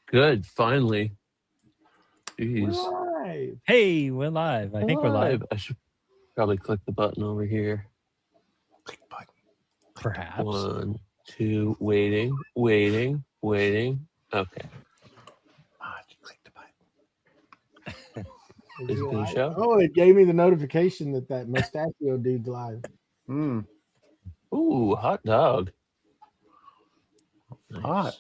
Good. Finally. Jeez. Live. Hey, we're live. I think we're live. I should probably click the button over here. Click button. Perhaps. 1, 2, waiting. Okay. Click the button. Is it gonna show? Oh, it gave me the notification that Mustachio dude's live. Mm, Ooh, hot dog. Nice. hot.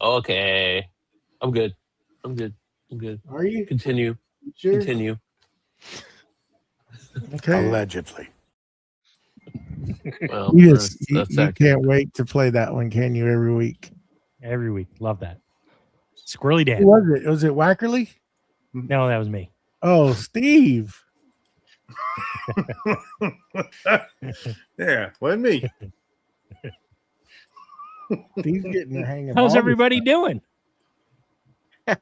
Okay. I'm good. Are you Continue. sure? Continue. Okay. Allegedly. Well, You, that's you accurate. can't wait to play that one, can you? Every week. Every week. Love that. Squirrely Dan. Who was it? Was it Wackerly? No, that was me. Oh, Steve. Yeah, wasn't me. Steve's getting the hang of How's all everybody doing? this.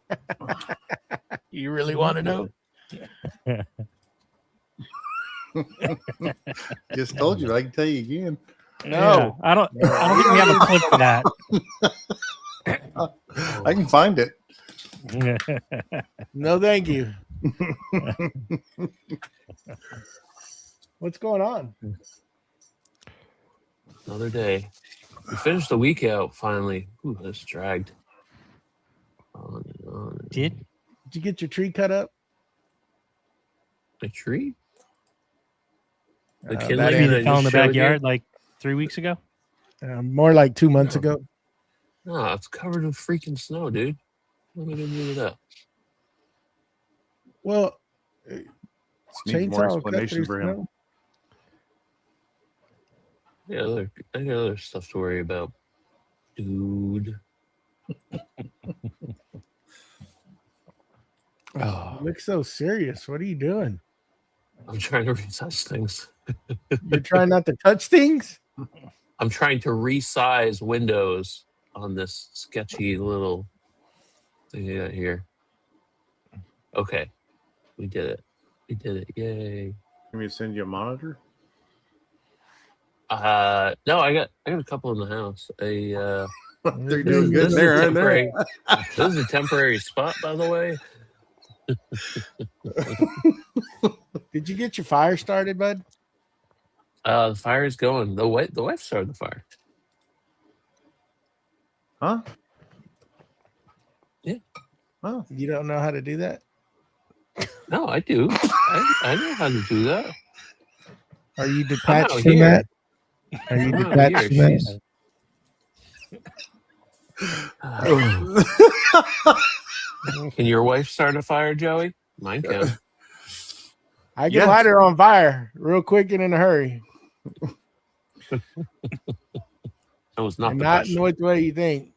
You really want to know? Just told you. I can tell you again. Yeah, I don't think we have a clip for that. I can find it. No, thank you. What's going on? Another day. We finished the week out finally. Ooh, this dragged. On and on. Did you get your tree cut up? A tree? The that kindling tree that I that fell in the just showed you? backyard like 3 weeks ago? More like 2 months No. ago. No, it's covered in freaking snow, dude. What am I gonna do with that? Well, Needs more explanation for him. I got other stuff to worry about, dude. You look so serious. What are you doing? I'm trying to resize things. You're trying not to touch things? I'm trying to resize windows on this sketchy little thing I got here. Okay, we did it. Yay! Can we send you a monitor? No, I got a couple in the house. They're This doing is- good This is there, a aren't they? temporary. This is a temporary spot, by the way. Did you get your fire started, bud? The fire is going. The wife started the fire. Huh? Yeah. Oh, You don't know how to do that? No, I do. I know how to do that. Are you I'm detached out from here. that? Are you I'm out detached from here. that? Can your wife start a fire, Joey? Mine can. I can Yeah. light her on fire real quick and in a hurry. That was not And the not in question. the way you think.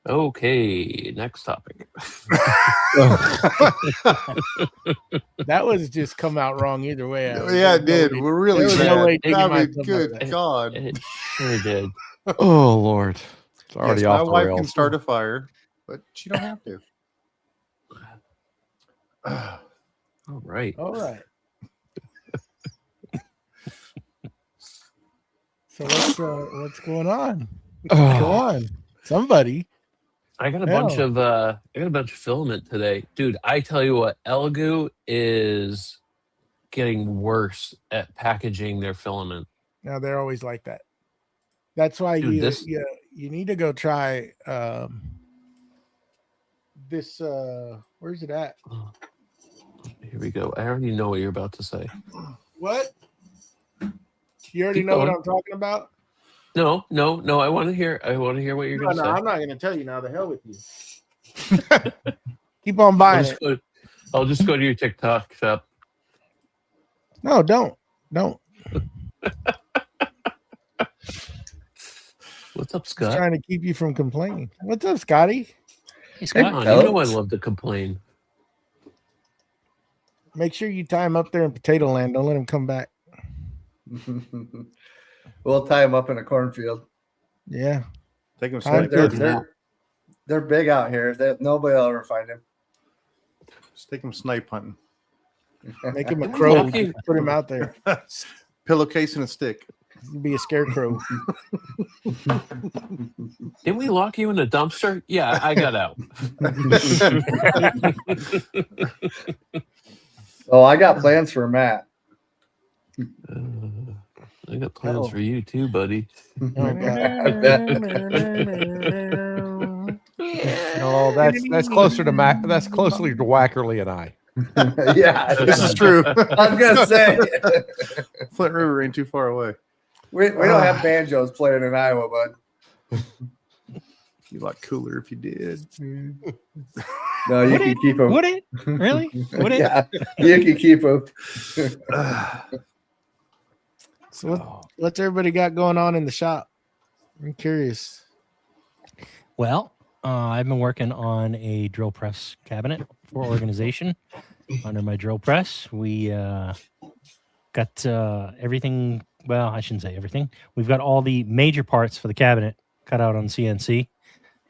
Okay, next topic. That was just come out wrong either way. yeah, it did. We're really There was no bad. way taking I my mean, stuff good like that. God. It sure did. Oh Lord, it's already Yes, my off the wife rails. can start a fire, but she don't have to. All right. All right. So what's going on? Go on. Somebody. I got a bunch of filament today. Dude, I tell you what, Elegoo is getting worse at packaging their filament. Now they're always like that. That's why Dude, you need to go try this where's it at? Oh, here we go. I already know what you're about to say. What? You already Keep know what going. I'm talking about? No. I want to hear what you're No, going to say. I'm not gonna tell you now. The hell with you. Keep on buying it. I'll just go to your TikTok shop. No, don't. What's up, Just Scott? trying to keep you from complaining. What's up, Scotty? Hey, Come Scott. on, you know I love to complain. Make sure you tie him up there in Potato Land. Don't let him come back. We'll tie them up in a cornfield. Yeah. Take them Time snipe to- hunting. They're big out here. Nobody will ever find them. Just take them snipe hunting. Make him a Am I crow. walking- Put him out there. Pillowcase and a stick. You'd be a scarecrow. Didn't we lock you in a dumpster? Yeah, I got out. Oh, I got plans for Matt. I got plans for you too, buddy. Oh, God. No, that's closer to Mac. That's closer to Wackerly and I. Yeah, This is true. I was gonna say Flint River ain't too far away. we don't have banjos playing in Iowa, bud. Be a lot cooler if you did. No, you can keep them. Would it? Really? Would it? Yeah, you can keep them. So what's everybody got going on in the shop? I'm curious. Well, I've been working on a drill press cabinet for organization. Under my drill press, we got everything. Well, I shouldn't say everything. We've got all the major parts for the cabinet cut out on CNC.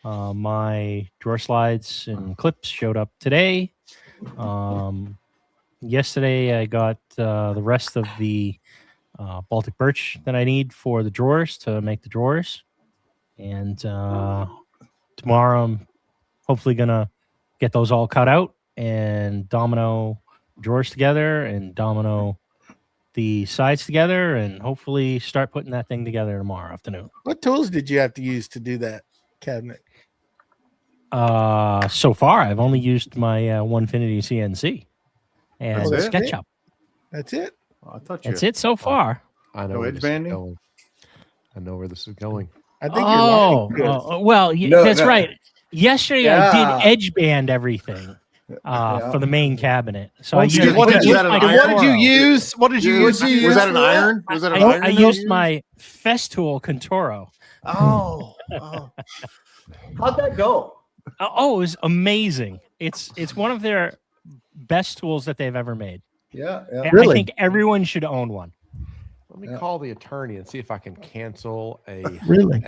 My drawer slides and clips showed up today. Yesterday, I got the rest of the Baltic birch that I need for the drawers to make the drawers. And tomorrow, I'm hopefully going to get those all cut out and domino drawers together and domino the sides together and hopefully start putting that thing together tomorrow afternoon. What tools did you have to use to do that cabinet? So far, I've only used my Onefinity CNC and That's it? SketchUp. That's it? I thought you. That's it so far. I know No where edge this is banding? going. I know where this is going. I think Oh, you're lying. well, No, that's no. right. Yesterday, Yeah. I did edge band everything Yeah. for the main cabinet. So Oh, I you used, did- what I did used you- my what did you Toro. use? What did you Was use? that an iron? Was that an I, iron? I that you used my Festool Contoro. Oh. How'd that go? Oh, it was amazing. It's one of their best tools that they've ever made. Yeah, I Really? think everyone should own one. Let me Yeah. call the attorney and see if I can cancel Really?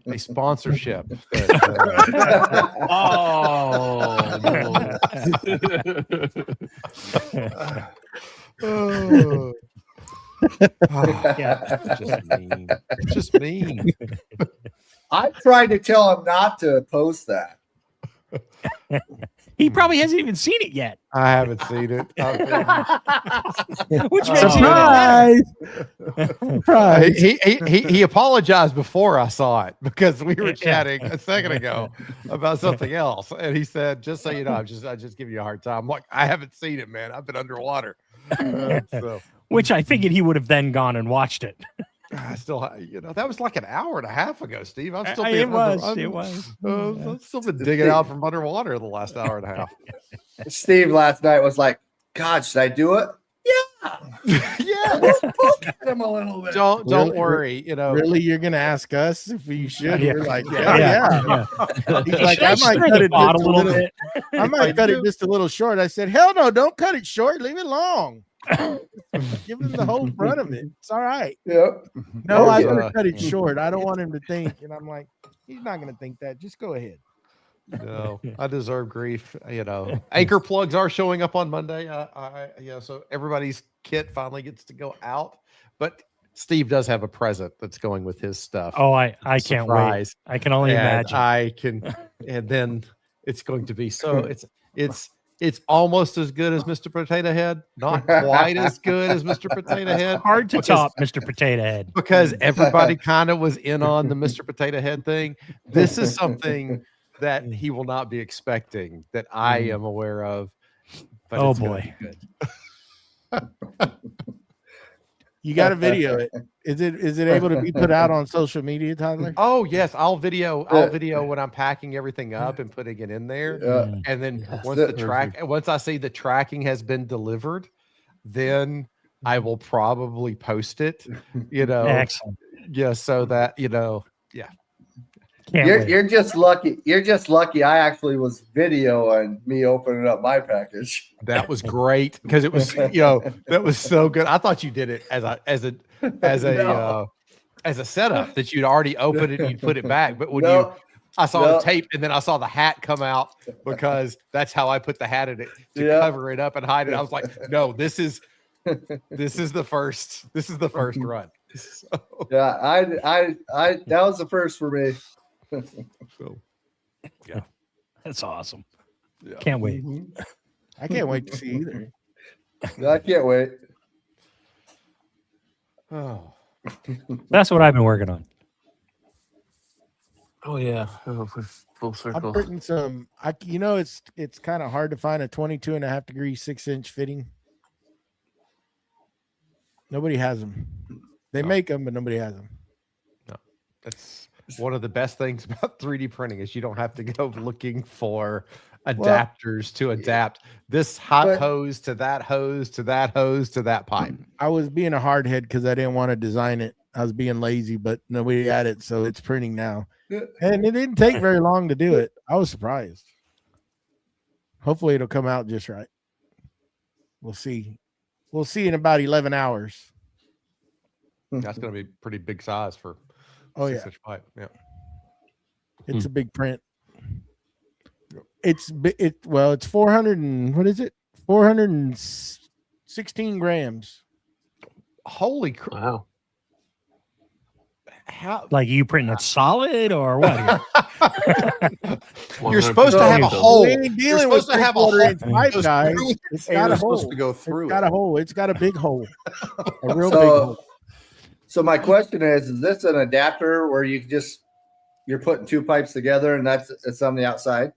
a sponsorship. That, Oh. Yeah. it's just mean. It's just mean. I tried to tell him not to post that. He probably hasn't even seen it yet, I haven't seen it. which makes it even better. Surprise! Surprise! He apologized before I saw it because we were Yeah. chatting a second ago about something else, and he said, "Just so you know, I just give you a hard time." I'm like, I haven't seen it, man. I've been underwater. So Which I figured he would have then gone and watched it. I still, that was like an hour and a half ago, Steve. I'm still It being was. under- It was. I've still been digging out from underwater the last hour and a half. Steve last night was like, God, should I do it? Yeah, Poke at him a little bit. don't Really? worry. Really, you're gonna ask us if we should? Yeah. We're like, yeah. He's like, Should I I might string cut the it pot just a little bit? I might cut it just a little short. I said, hell no, don't cut it short. Leave it long. Give him the whole front of it. It's all right. Yep. No, I'm Okay. gonna cut it short. I don't want him to think. And I'm like, he's not gonna think that. Just go ahead. No, I deserve grief. Anchor plugs are showing up on Monday. So everybody's kit finally gets to go out. But Steve does have a present that's going with his stuff. Oh, I can't wait. Surprise. I can only And imagine. I can, and then it's going to be so. It's almost as good as Mr. Potato Head, not quite as good as Mr. Potato Head. Hard to because- top, Mr. Potato Head. because everybody kind of was in on the Mr. Potato Head thing. This is something that he will not be expecting that I am aware of. But Oh, it's gonna boy. be good. You got to video it. Is it able to be put out on social media, Tyler? Oh yes, I'll video when I'm packing everything up and putting it in there. Yeah. And then Yes. once I see the tracking has been delivered, then I will probably post it. Excellent. Yeah, so that Can't wait. You're just lucky. You're just lucky. I actually was videoing me opening up my package. that was great because it was that was so good. I thought you did it as No. a setup that you'd already opened it and you'd put it back. But when No, I saw No. the tape and then I saw the hat come out because that's how I put the hat in it to Yeah. cover it up and hide it. I was like, no, this is the first run. So, Yeah, I that was the first for me. so, That's awesome. yeah. Can't wait. Mhm. I can't wait to see either. I can't wait. Oh, That's what I've been working on. Oh yeah, full I'm circle. printing some. It's kind of hard to find a 22.5 degree 6-inch fitting. Nobody has them. They No. make them, but nobody has them. that's one of the best things about 3D printing is you don't have to go looking for adapters to adapt this hot But- hose to that hose to that hose to that pipe. I was being a hardhead because I didn't want to design it. I was being lazy, but nobody had it, so it's printing now. And it didn't take very long to do it. I was surprised. Hopefully, it'll come out just right. We'll see. We'll see in about 11 hours. That's going to be pretty big size for Oh, yeah. 6-inch pipe. Yeah. It's a big print. It's 400 and what is it? 416 grams. Holy crap! Wow. How Like you printing it solid or what? you're supposed to have a 100% hole. We ain't You're dealing with supposed to have a 3/4 hole. inch pipe, Those guys. screws- It's Air got a is supposed hole. to go It's through got a it. hole. It's got a big hole. A real big So, hole. so my question is this an adapter where you're putting two pipes together and it's on the outside?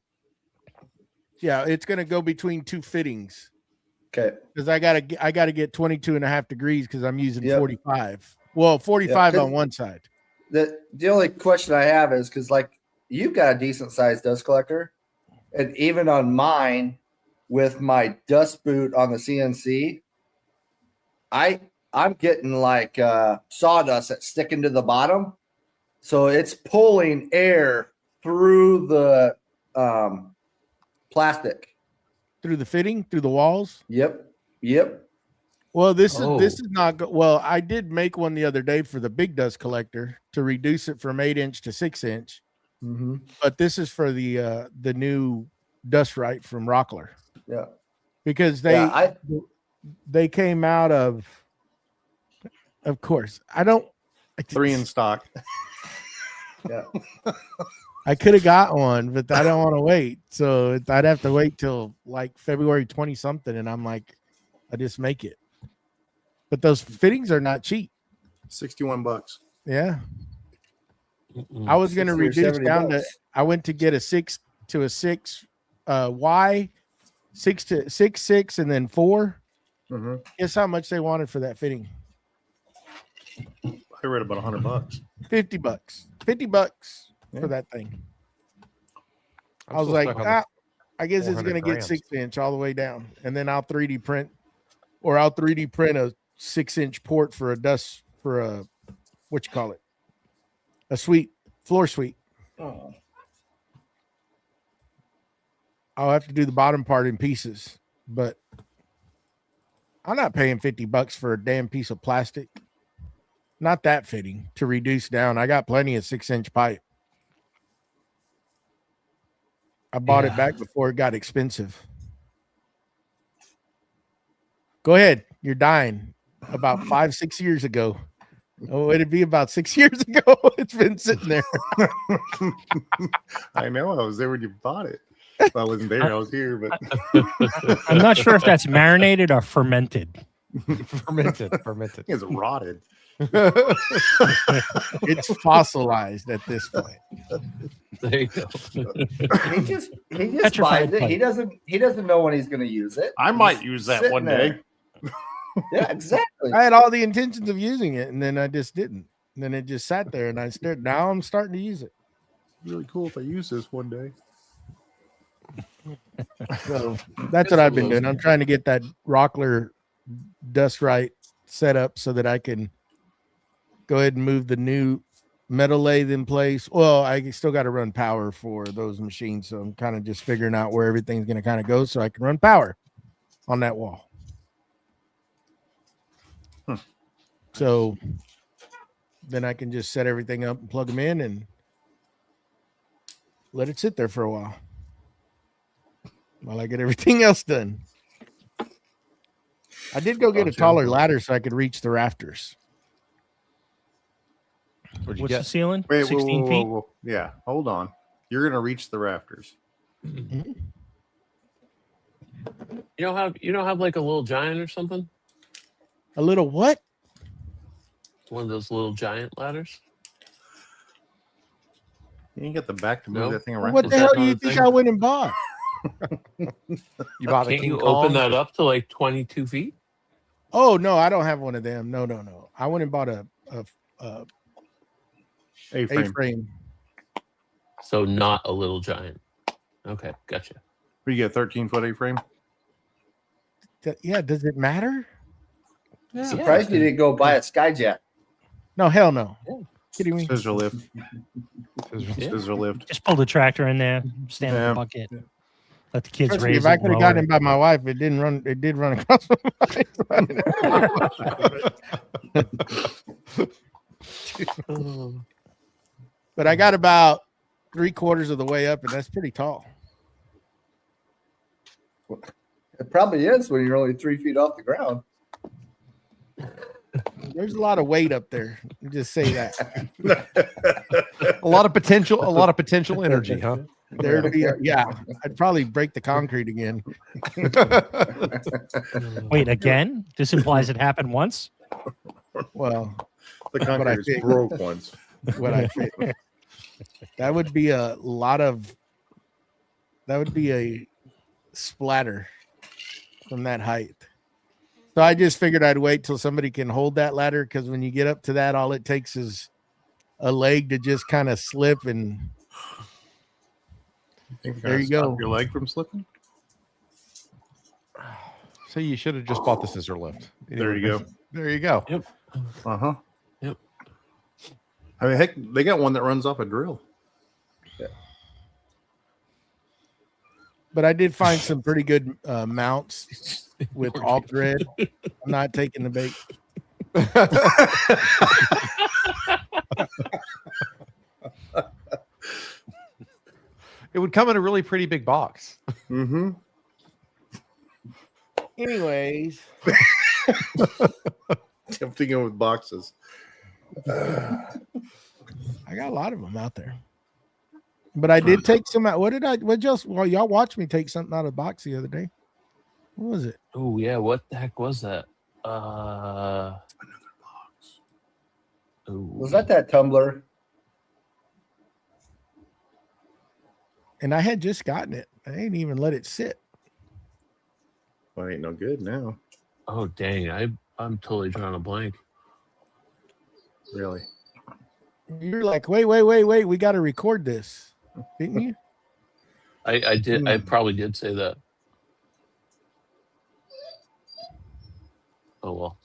Yeah, it's gonna go between two fittings Okay. because I gotta get 22.5 degrees because I'm using Yep. 45. Well, 45 Yeah, on one side. The only question I have is because like you've got a decent sized dust collector, and even on mine with my dust boot on the CNC, I'm getting like sawdust that's sticking to the bottom, so it's pulling air through the plastic. Through the fitting, through the walls. Yep. Well, this Oh. is not well. I did make one the other day for the big dust collector to reduce it from 8-inch to 6-inch, Mm-hmm. but this is for the new Dust Right from Rockler Yeah. because they came out of course. I don't 3 in stock. Yeah. I could have got one, but I don't want to wait. So I'd have to wait till like February 20 something, and I'm like, I just make it. But those fittings are not cheap. $61. Yeah. Mm-mm. I was going to 60 or reduce 70 down to, bucks. I went to get a 6 to a 6 Y, 6 to 6, and then 4. Mm-hmm. Guess how much they wanted for that fitting? I read about $100. $50. $50 Yeah. for that thing. I'm I was still like, stuck on the- I guess it's 400 going to get grams. 6-inch all the way down. And then I'll 3D print a 6-inch port for a what you call it? A floor suite. Oh. I'll have to do the bottom part in pieces, but I'm not paying $50 for a damn piece of plastic. Not that fitting to reduce down. I got plenty of 6-inch pipe. I bought it Yeah. back before it got expensive. Go ahead. You're dying. About 5-6 years ago. Oh, it'd be about 6 years ago. It's been sitting there. I know. I was there when you bought it. Well, I wasn't there. I was here, but I'm not sure if that's marinated or fermented. fermented. it's rotted. It's fossilized at this point. There you go. He just Petrified buys it. He doesn't know when he's going to use it. I might use that Sitting one there. day. Yeah, exactly. I had all the intentions of using it, and then I just didn't. And then it just sat there, and I started. Now I'm starting to use it. Really cool if I use this one day. So that's what I've been doing. I'm trying to get that Rockler Dust Right set up so that I can go ahead and move the new metal lathe in place. Well, I still got to run power for those machines, so I'm kind of just figuring out where everything's going to kind of go so I can run power on that wall. So then I can just set everything up and plug them in and let it sit there for a while I get everything else done. I did go get a Gotcha. taller ladder so I could reach the rafters. What'd you What's get? the ceiling? Wait, 16 feet. whoa. Yeah, hold on. You're gonna reach the rafters. You don't have like a little giant or something? A little what? One of those little giant ladders? You ain't got the back to move No. that thing Well, around. what Is the that hell not do you a think thing? I went and bought? You bought a Can't King you Kong? open that up to like 22 feet? Oh no, I don't have one of them. No. I went and bought a A-frame. A-frame. So not a little giant. Okay, gotcha. You get 13-foot A-frame. Yeah, does it matter? Surprised you didn't go buy a Skyjack. No, hell no. Yeah. Kidding me? Scissor lift. Yeah. Scissor lift. Just pull the tractor in there, stand in Yeah. the bucket, let the kids Trust me, raise if I it. could have lower gotten it. it by my wife, it didn't run. It did run across my mind. But I got about 3/4 of the way up, and that's pretty tall. It probably is when you're only 3 feet off the ground. There's a lot of weight up there. You just say that. A lot of potential energy, huh? There'd be I'd probably break the concrete again. Wait, again? This implies it happened once? Well, The What I concrete is think. broke once. what I think. That would be a splatter from that height. So I just figured I'd wait till somebody can hold that ladder, because when you get up to that, all it takes is a leg to just kind of slip, and There you go. Your leg from slipping. So you should have just bought the scissor lift. There you go. There you go. Uh-huh. Yep. I mean, heck, they got one that runs off a drill. but I did find some pretty good mounts with all thread. I'm not taking the bait. It would come in a really pretty big box. Mm-hmm. Anyways, Tempting him with boxes. I got a lot of them out there. But I did take some out. What else? Well, y'all watched me take something out of the box the other day. What was it? Oh yeah, what the heck was that? Another box. Was that tumbler? And I had just gotten it. I ain't even let it sit. Well, ain't no good now. Oh dang, I'm totally drawing a blank. Really. You're like, wait. We got to record this. Didn't you? I did. I probably did say that. Oh well.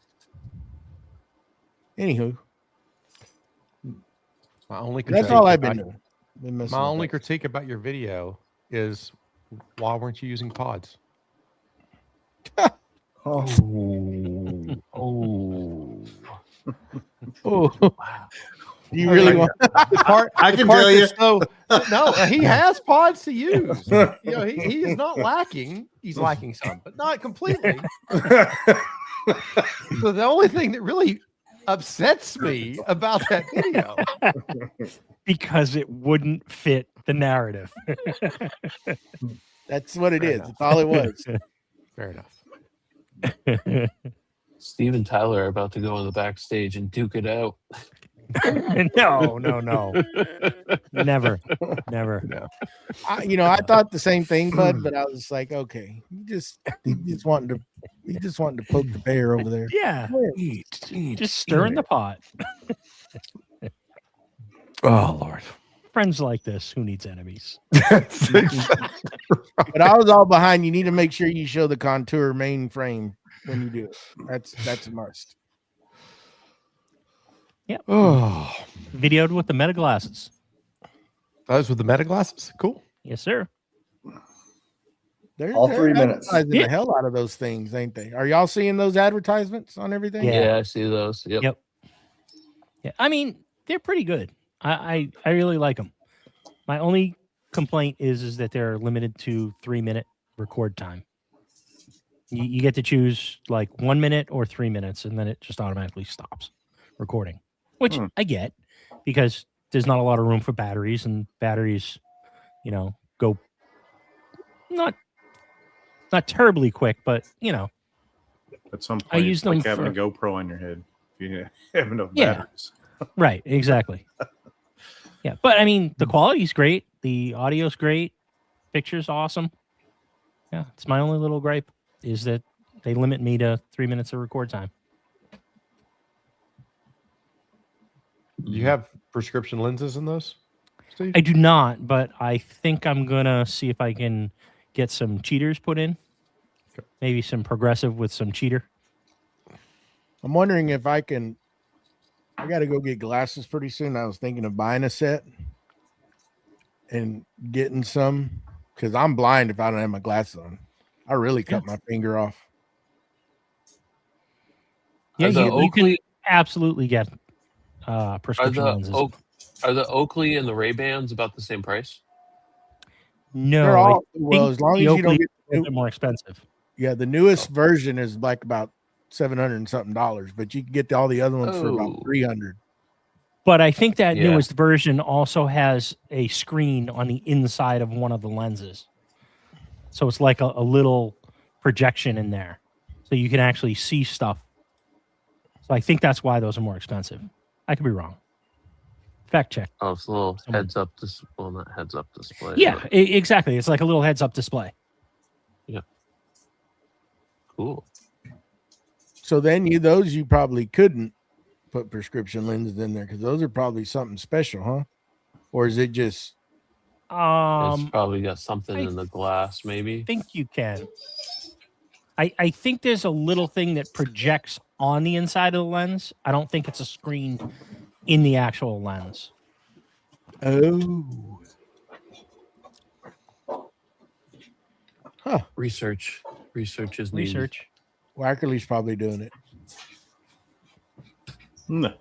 Anywho, My only that's critique all I've been about- doing. Been messing My with only that. critique about your video is why weren't you using pods? Oh. Oh, Wow. you really want? The part, I the can part tell you. that's so no, he has pods to use. You know, he is not lacking. He's lacking some, but not completely. So the only thing that really upsets me about that video, Because it wouldn't fit the narrative. That's what it Fair is. enough. That's all it was. fair enough. Steve and Tyler are about to go on the backstage and duke it out. No. Never. I thought the same thing, Bud, but I was like, okay, you just wanting to poke the bear over there. Yeah. Just stirring the pot. Oh Lord. Friends like this, who needs enemies? But I was all behind. You need to make sure you show the contour main frame when you do it. That's a must. Oh, Videoed with the meta glasses. those with the meta glasses, cool. Yes, sir. They're, All they're 3 minutes. advertising Yeah. the hell out of those things, ain't they? Are y'all seeing those advertisements on everything? Yeah. Yeah, I see those. Yep. Yep. Yeah. I mean, they're pretty good. I really like them. My only complaint is that they're limited to 3-minute record time. You get to choose like 1 minute or 3 minutes, and then it just automatically stops recording, which I get because there's not a lot of room for batteries, and batteries, go not terribly quick, but At some point, I use it's like them having for- a GoPro on your head. If you have enough Yeah. batteries. right, exactly. Yeah, but I mean, the quality's great, the audio's great, picture's awesome. Yeah, it's my only little gripe is that they limit me to 3 minutes of record time. Do you have prescription lenses in those, Steve? I do not, but I think I'm gonna see if I can get some cheaters put in. Okay. Maybe some progressive with some cheater. I'm wondering if I can. I got to go get glasses pretty soon. I was thinking of buying a set and getting some because I'm blind if I don't have my glasses on. I really cut my finger off. Yeah, Are the you can Oakley absolutely get are prescription the lenses. are the Oakley and the Ray Bans about the same price? No, They're I all well think as long as the you don't Oakley get is a bit more expensive. yeah. The newest version is like about $700 and something, but you can get all the other ones for about Oh. $300. But I think that Yeah. newest version also has a screen on the inside of one of the lenses. So it's like a little projection in there. So you can actually see stuff. So I think that's why those are more expensive. I could be wrong. Fact check. Oh, it's a little Someone- heads up display. Well, not heads up display. Yeah, but exactly. It's like a little heads up display. cool. So then you probably couldn't put prescription lenses in there because those are probably something special, huh? Or is it just It's probably got something I in the glass, maybe. think you can. I think there's a little thing that projects on the inside of the lens. I don't think it's a screen in the actual lens. oh Research is needed. Research. Wackerly's probably doing it. No.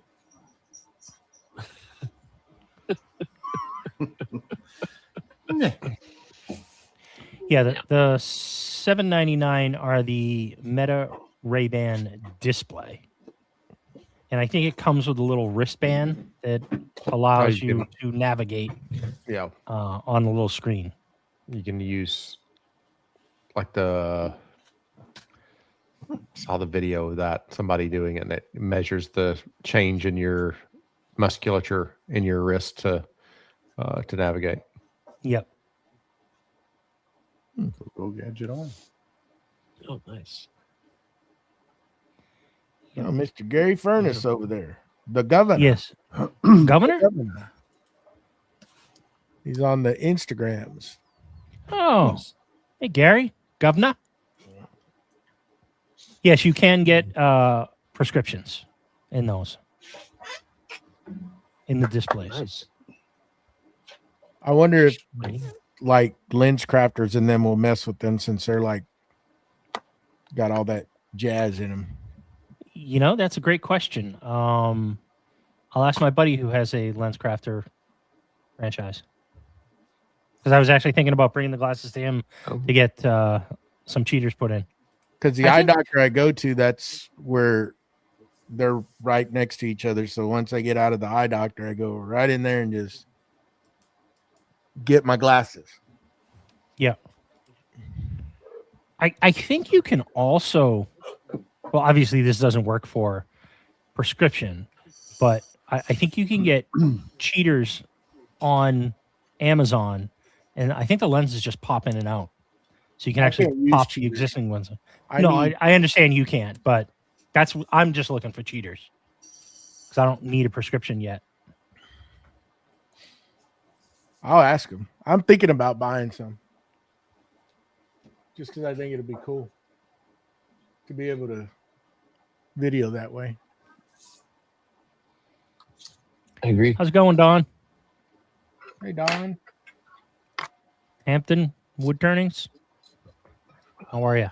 Yeah, the $7.99 are the Meta Ray-Ban display. And I think it comes with a little wristband that allows you you to navigate Yeah, on the little screen. you can use like saw the video of that somebody doing it, and it measures the change in your musculature in your wrist to navigate. Yep. Go gadget on. Oh, nice. Oh, Mr. Gary Furness over there, the governor. Yes. Governor? Governor. He's on the Instagrams. Oh. Hey, Gary. Governor? Yes, you can get prescriptions in those. In the displays. Nice. I wonder if like lens crafters and them will mess with them since they're like got all that jazz in them. That's a great question. I'll ask my buddy who has a lens crafter franchise. Because I was actually thinking about bringing the glasses to him Oh. to get some cheaters put in. Because the I eye think- doctor I go to, that's where they're right next to each other. So once I get out of the eye doctor, I go right in there and just get my glasses. Yeah. I think you can also, well, obviously this doesn't work for prescription, but I think you can get cheaters on Amazon, and I think the lenses just pop in and out. So you can I actually can't use pop the cheaters. existing ones. I No, need- I understand you can't, but I'm just looking for cheaters because I don't need a prescription yet. I'll ask him. I'm thinking about buying some. Just because I think it'll be cool to be able to video that way. I agree. How's it going, Don? Hey, Don. Hampton Wood Turnings? How are you?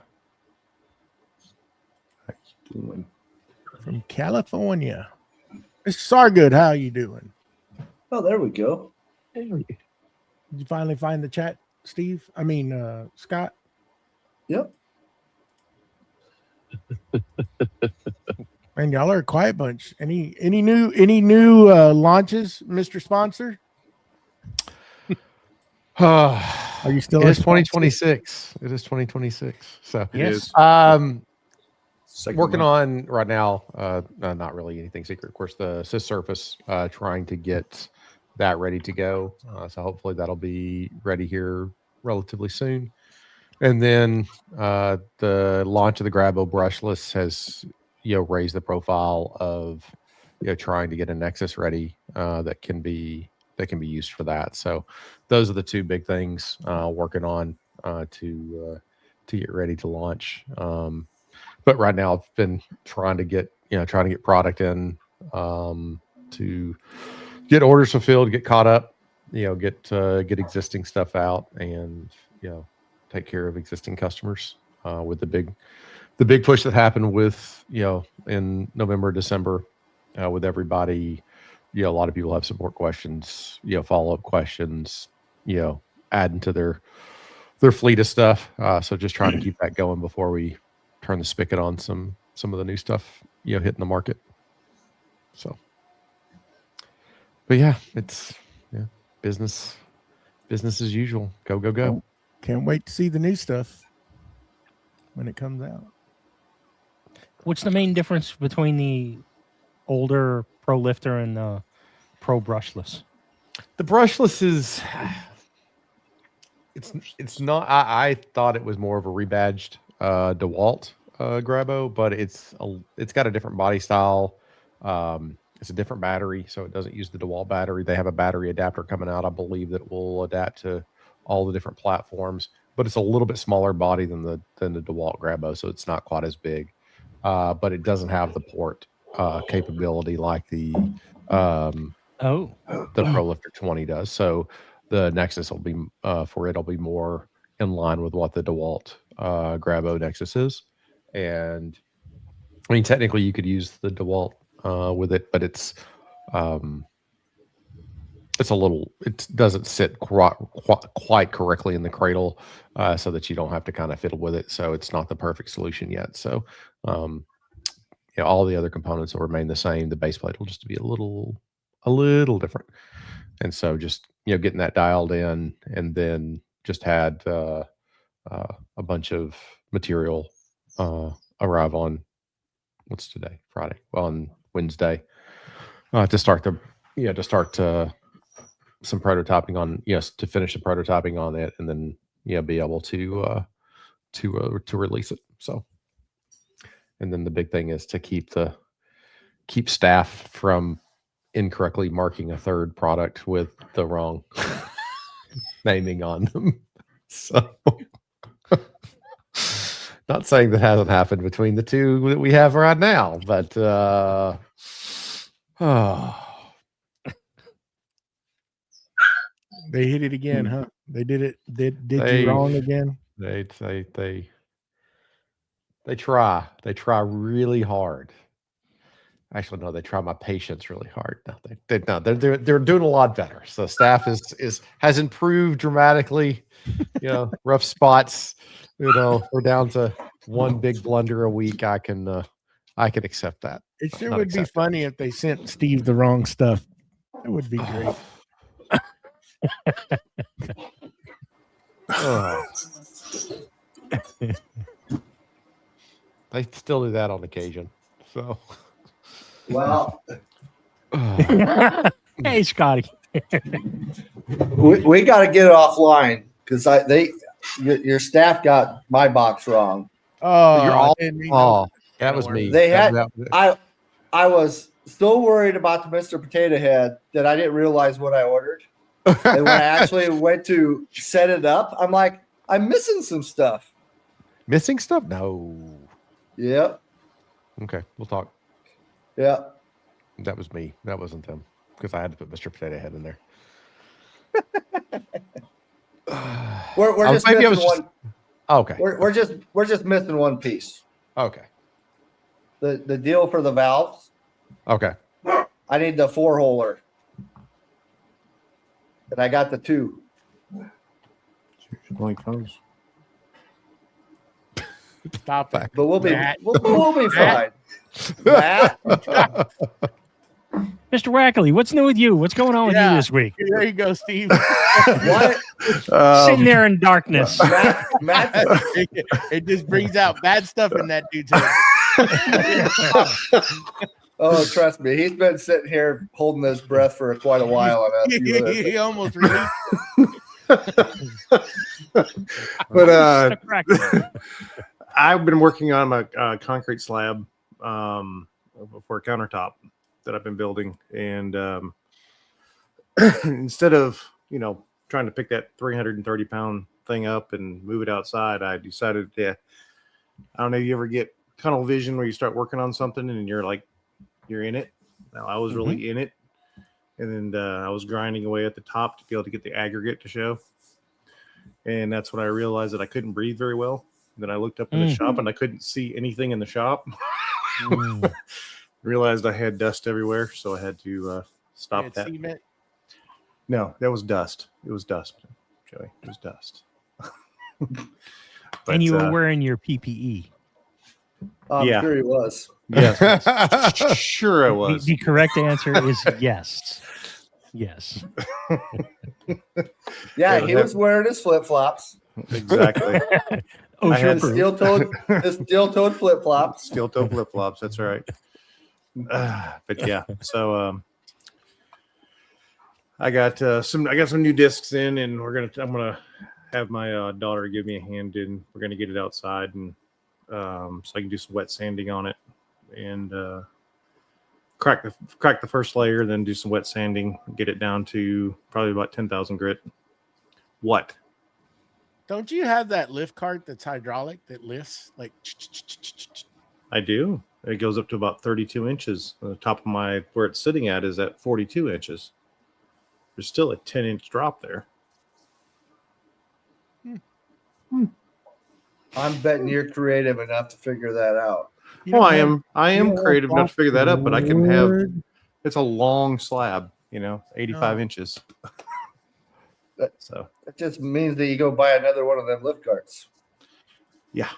Doing. From California. Mr. Sargood, how you doing? Oh, there we go. Did you finally find the chat, Steve? I mean, Scott? Yep. Man, y'all are a quiet bunch. Any new launches, Mr. Sponsor? Are you still It our is sponsor? 2026. It is 2026. So It Yes. is. Second working month. on right now, not really anything secret. Of course, the Sys Surface, trying to get that ready to go. So hopefully that'll be ready here relatively soon. And then the launch of the Grabo brushless has raised the profile of trying to get a Nexus ready that can be used for that. So those are the two big things working on to get ready to launch. But right now I've been trying to get product in to get orders fulfilled, get caught up, get existing stuff out, and take care of existing customers with the big push that happened with in November, December with everybody. A lot of people have support questions, follow-up questions, adding to their fleet of stuff. So just trying to keep that going before we turn the spigot on some of the new stuff hitting the market. So, but yeah, it's business as usual. Go. Can't wait to see the new stuff when it comes out. What's the main difference between the older Pro Lifter and the Pro Brushless? The brushless is it's not. I thought it was more of a rebadged DeWalt Grabo, but it's got a different body style. It's a different battery, so it doesn't use the DeWalt battery. They have a battery adapter coming out, I believe, that will adapt to all the different platforms. But it's a little bit smaller body than the DeWalt Grabo, so it's not quite as big. But it doesn't have the port capability like the Pro Lifter 20 does. So the Nexus will be for it'll be more in line with what the DeWalt Grabo Nexus is. And I mean, technically you could use the DeWalt with it, but it's a little, it doesn't sit quite correctly in the cradle, so that you don't have to kind of fiddle with it. So it's not the perfect solution yet. So all the other components will remain the same. The base plate will just be a little different. And so just getting that dialed in, and then just had a bunch of material arrive on what's today, Friday, on Wednesday, to start some prototyping on to finish the prototyping on it, and then be able to release it. So, and then the big thing is to keep staff from incorrectly marking a third product with the wrong naming on them. So, not saying that hasn't happened between the two that we have right now, but They hit it again, huh? They did it. Did you wrong again? They try really hard. Actually, no, they try my patience really hard. No, they're doing a lot better. So staff has improved dramatically. Rough spots. We're down to one big blunder a week. I can accept that. It sure Not would be acceptable. funny if they sent Steve the wrong stuff. That would be great. They still do that on occasion. So, Well, Hey, Scotty. we got to get it offline because your staff got my box wrong. Oh, you're I all. didn't mean no. That was me. They had That- I was so worried about the Mr. Potato Head that I didn't realize what I ordered. And when I actually went to set it up, I'm like, I'm missing some stuff. Missing stuff? No. Yep. Okay, we'll talk. Yep. That was me. That wasn't them, because I had to put Mr. Potato Head in there. We're just maybe I missing was one. Okay. We're just missing one piece. Okay. The deal for the valves. Okay. I need the 4-holer. And I got the 2. Usually comes. Stop it. But we'll be Matt. we'll be fine. Matt. Matt, Mr. Wackley, what's new with you? What's going on with Yeah. you this week? There you go, Steve. what? Sitting there in darkness. Matt, It just brings out bad stuff in that dude's head. oh, trust me, he's been sitting here holding his breath for quite a while on a few of He this. almost released. But Correct. I've been working on my concrete slab for a countertop that I've been building, and instead of trying to pick that 330-pound thing up and move it outside, I decided I don't know. You ever get tunnel vision where you start working on something and you're in it? Now I was really in it, and then I was grinding away at the top to be able to get the aggregate to show, and that's when I realized that I couldn't breathe very well. Then I looked up in the shop and I couldn't see anything in the shop. Realized I had dust everywhere, so I had to stop that. Cement. No, that was dust. It was dust, Joey. It was dust. And you were But, wearing your PPE. I'm Yeah. sure he was. yes, sure I was. The correct answer is yes. Yes. Yeah, Yeah, he that- was wearing his flip flops, Exactly. Oh, I sure. had his steel toed flip flops. Steel toe flip flops. That's right. But yeah, so I got some new discs in, and I'm gonna have my daughter give me a hand in. We're gonna get it outside, and so I can do some wet sanding on it, and crack the first layer, then do some wet sanding, get it down to probably about 10,000 grit. What? Don't you have that lift cart that's hydraulic that lifts like? I do. It goes up to about 32 inches. The top of where it's sitting at is at 42 inches. There's still a 10-inch drop there. I'm betting you're creative enough to figure that out. Well, I am creative enough to figure that out, but I can have. It's a long slab, 85 Oh. inches. So That just means that you go buy another one of them lift carts. yeah.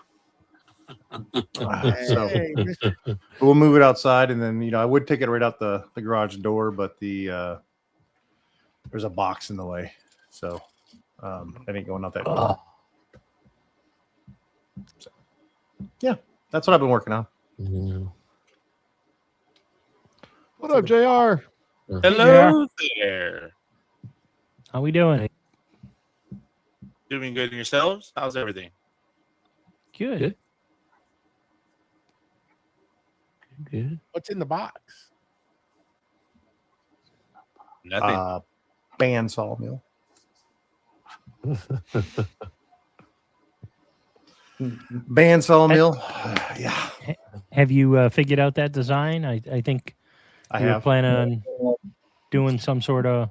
So Hey, Mr. we'll move it outside, and then I would take it right out the garage door, but there's a box in the way, so that ain't going out that door. So, yeah, that's what I've been working on. Mm. What up, JR? Hello there. How we doing? Doing good in yourselves? How's everything? Good. Good. Good. What's in the box? Nothing. Band sawmill. Band sawmill. Yeah, Have you figured out that design? I think I you were have. planning on doing some sort of.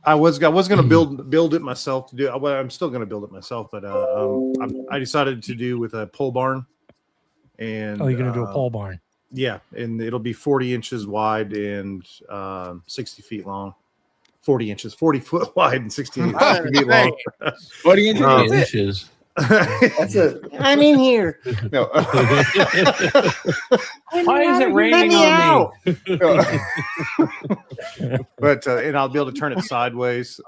I was going to build it myself to do. Well, I'm still going to build it myself, but I decided to do with a pole barn. And Oh, you're going to do a pole barn. Yeah, and it'll be 40 inches wide and 60 feet long. 40 inches, 40 foot wide and 60 feet long. What do you do? Um, Inches. That's it. I'm in here. No. Why is it raining on me? But and I'll be able to turn it sideways.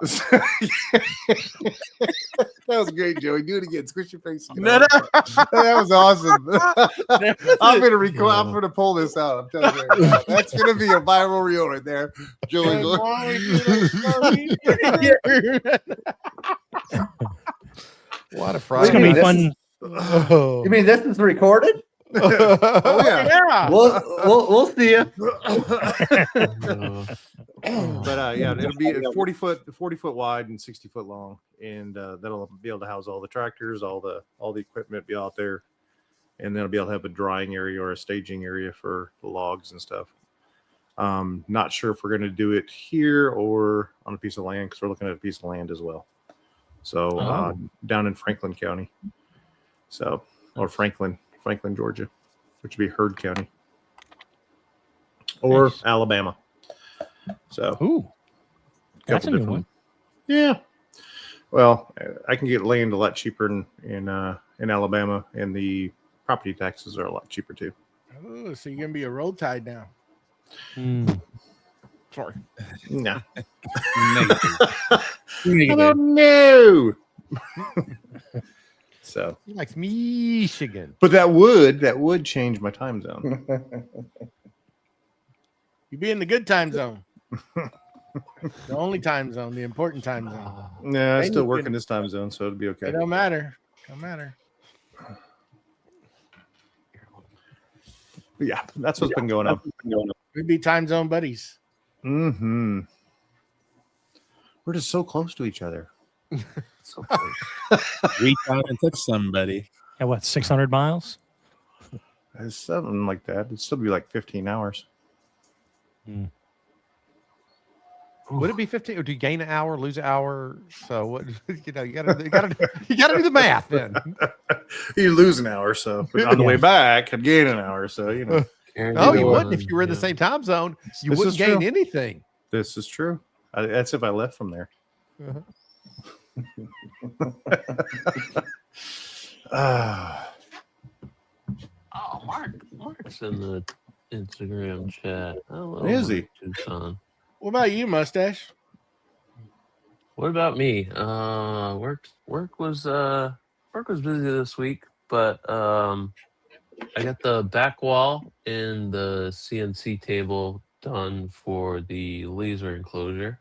That was great, Joey. Do it again. Squish your face. No, no. That was awesome. I'm gonna pull this out. I'm telling you, right now. That's gonna be a viral reel right there. Joey, A lot of It's fries. going to be This fun. Oh, You mean this is recorded? oh yeah. yeah. We'll see you. But yeah, it'll be 40 foot wide and 60 foot long, and that'll be able to house all the tractors, all the equipment be out there, and then it'll be able to have a drying area or a staging area for the logs and stuff. Not sure if we're going to do it here or on a piece of land, because we're looking at a piece of land as well. So down in Franklin County, or Franklin, Georgia, which would be Heard County, or Nice. Alabama. So Ooh, that's a couple new one. Yeah. Well, I can get land a lot cheaper in in Alabama, and the property taxes are a lot cheaper too. Oh, so you're gonna be a roll tide now. Mm. Sorry. No, Negative. I don't know. So, He likes Michigan. but that would change my time zone. You be in the good time zone. The only time zone, the important time zone. Nah, I Then still you work can- in this time zone, so it'll be okay. It don't matter. Don't matter. But yeah, that's what's been going on. We'd be time zone buddies. Mm-hmm. We're just so close to each other. So close. Reach out and touch somebody. At what, 600 miles? It's something like that. It'd still be like 15 hours. Would it be 15 or do you gain an hour, lose an hour? So what you gotta do the math then. You lose an hour, so but on the way back, I'd gain an hour. So No, you wouldn't if you were in the same time zone. You This wouldn't is gain true. anything. This is true. That's if I left from there. Ah, Oh, Mark's in the Instagram chat. Hello, Is he? Mark Tucson. What about you, Mustache? What about me? Work was busy this week, but I got the back wall and the CNC table done for the laser enclosure.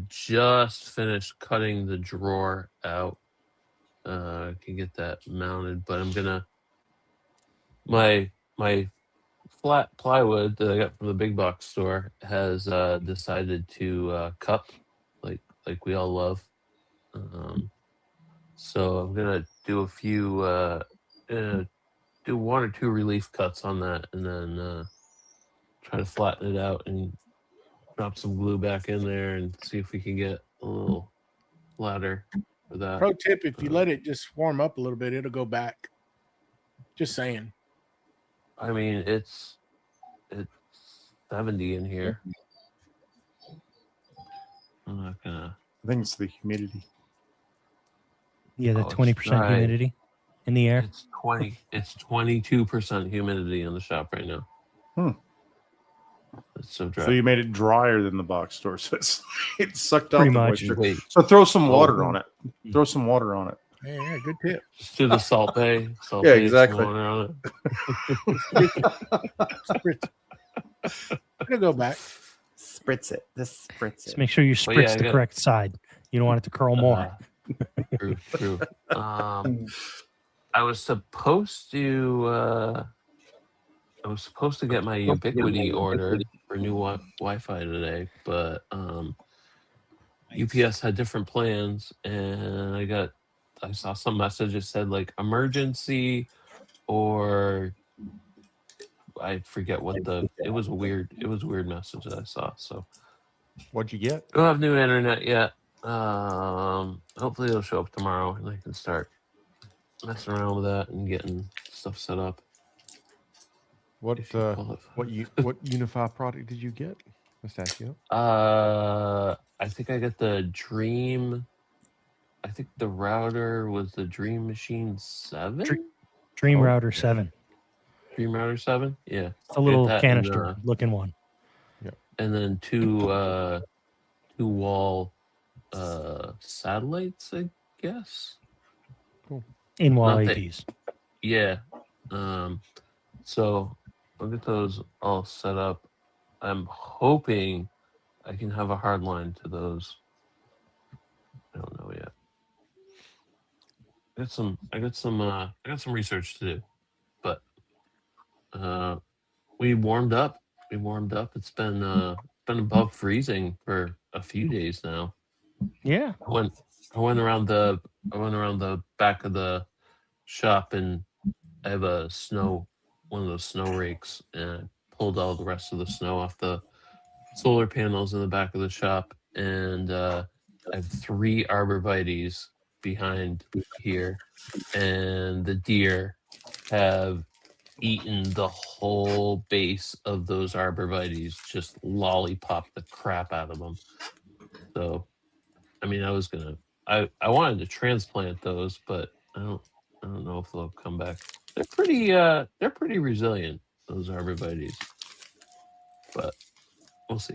Just finished cutting the drawer out. I can get that mounted, but I'm gonna my flat plywood that I got from the big box store has decided to cup like we all love. So I'm gonna do a few do one or two relief cuts on that, and then try to flatten it out and drop some glue back in there and see if we can get a little flatter for that. Pro tip: if you let it just warm up a little bit, it'll go back. Just saying. I mean, it's 70 in here. I'm not gonna. I think it's the humidity. Yeah, the Oh, it's 20% dry. humidity in the air. It's 20. It's 22% humidity in the shop right now. Hmm. It's so dry. So you made it drier than the box store, so it sucked out Pretty the much. moisture. Wait, So throw some Oh. water on it. Throw some water on it. Yeah, good tip. just do the salt bay. Salt Yeah, bay, some exactly. water on it. It'll go back. Spritz it. Just spritz Just make sure you Well, yeah, spritz I the got- correct side. You don't want it to curl more. True. I was supposed to get my Ubiquity ordered for new Wi-Fi today, but UPS had different plans, and I saw some message that said like emergency, or I forget what it was a weird message that I saw. So What'd you get? don't have new internet yet. Hopefully it'll show up tomorrow, and I can start messing around with that and getting stuff set up. What if you call it. what Unify product did you get? Let's ask you. I think I got the Dream. I think the router was the Dream Machine 7. Dream Oh, Router 7. Dream Router 7. Yeah, It's a little that and, canister looking one. and then two wall satellites, I guess. In wall Not that- APs. Yeah. So I'll get those all set up. I'm hoping I can have a hard line to those. I don't know yet. I got some research to do, but we warmed up. It's been above freezing for a few days now. Yeah. I went around the back of the shop, and I have one of those snow rakes, and I pulled all the rest of the snow off the solar panels in the back of the shop, and I have 3 arborvitaes behind here, and the deer have eaten the whole base of those arborvitaes, just lollipop the crap out of them. So, I mean, I wanted to transplant those, but I I don't know if they'll come back. They're pretty resilient, those arborvitaes. But we'll see.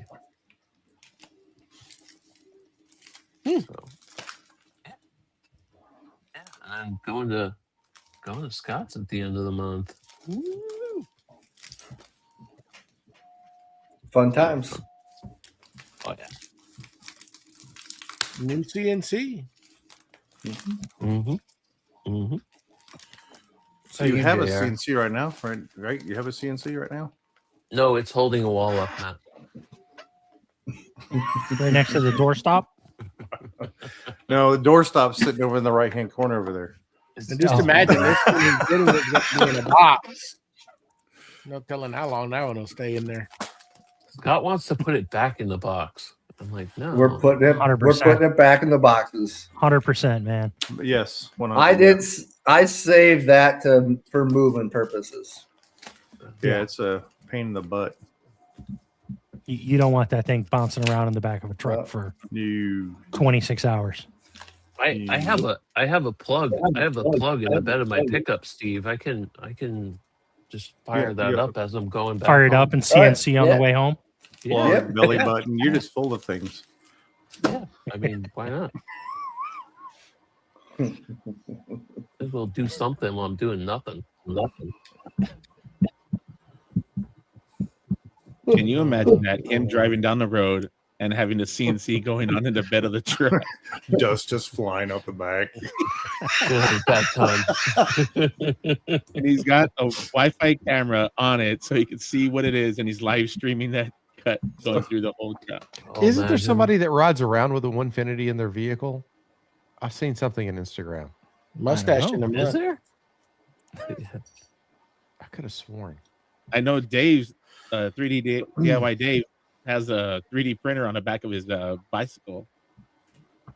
So, yeah, and I'm going to Scott's at the end of the month. Woo. Fun times. Oh yeah. New CNC. Mm-hmm. Mm-hmm. So you you, have a JR. CNC right now, right? You have a CNC right now. No, it's holding a wall up, Matt. Right next to the doorstop. No, the doorstop's sitting over in the right hand corner over there. And just Oh. imagine this thing is getting it to be in a box. No telling how long that one will stay in there. Scott wants to put it back in the box. I'm like, no. We're putting it. 100%. We're putting it back in the boxes. 100%, man. Yes, 100%. I did. I saved that for moving purposes. Yeah, it's a pain in the butt. You don't want that thing bouncing around in the back of a truck for You 26 hours. I have a plug. I have a plug in the bed of my pickup, Steve. I can just fire Yeah, that yeah. up as I'm going back. Fire it home. up and CNC on Yeah. the way home. plug, Yep. belly button. You're just full of things. Yeah, I mean, why not? We'll do something while I'm doing nothing. Can you imagine that? Him driving down the road and having the CNC going on in the bed of the truck. Dust just flying out the back. That time. And he's got a Wi-Fi camera on it so he can see what it is, and he's live streaming that cut going through the whole truck. Oh, Isn't there imagine. somebody that rides around with a Winfinity in their vehicle? I've seen something on Instagram. Mustache in the Is front. there? I could have sworn. I know Dave's 3D DIY Dave has a 3D printer on the back of his bicycle.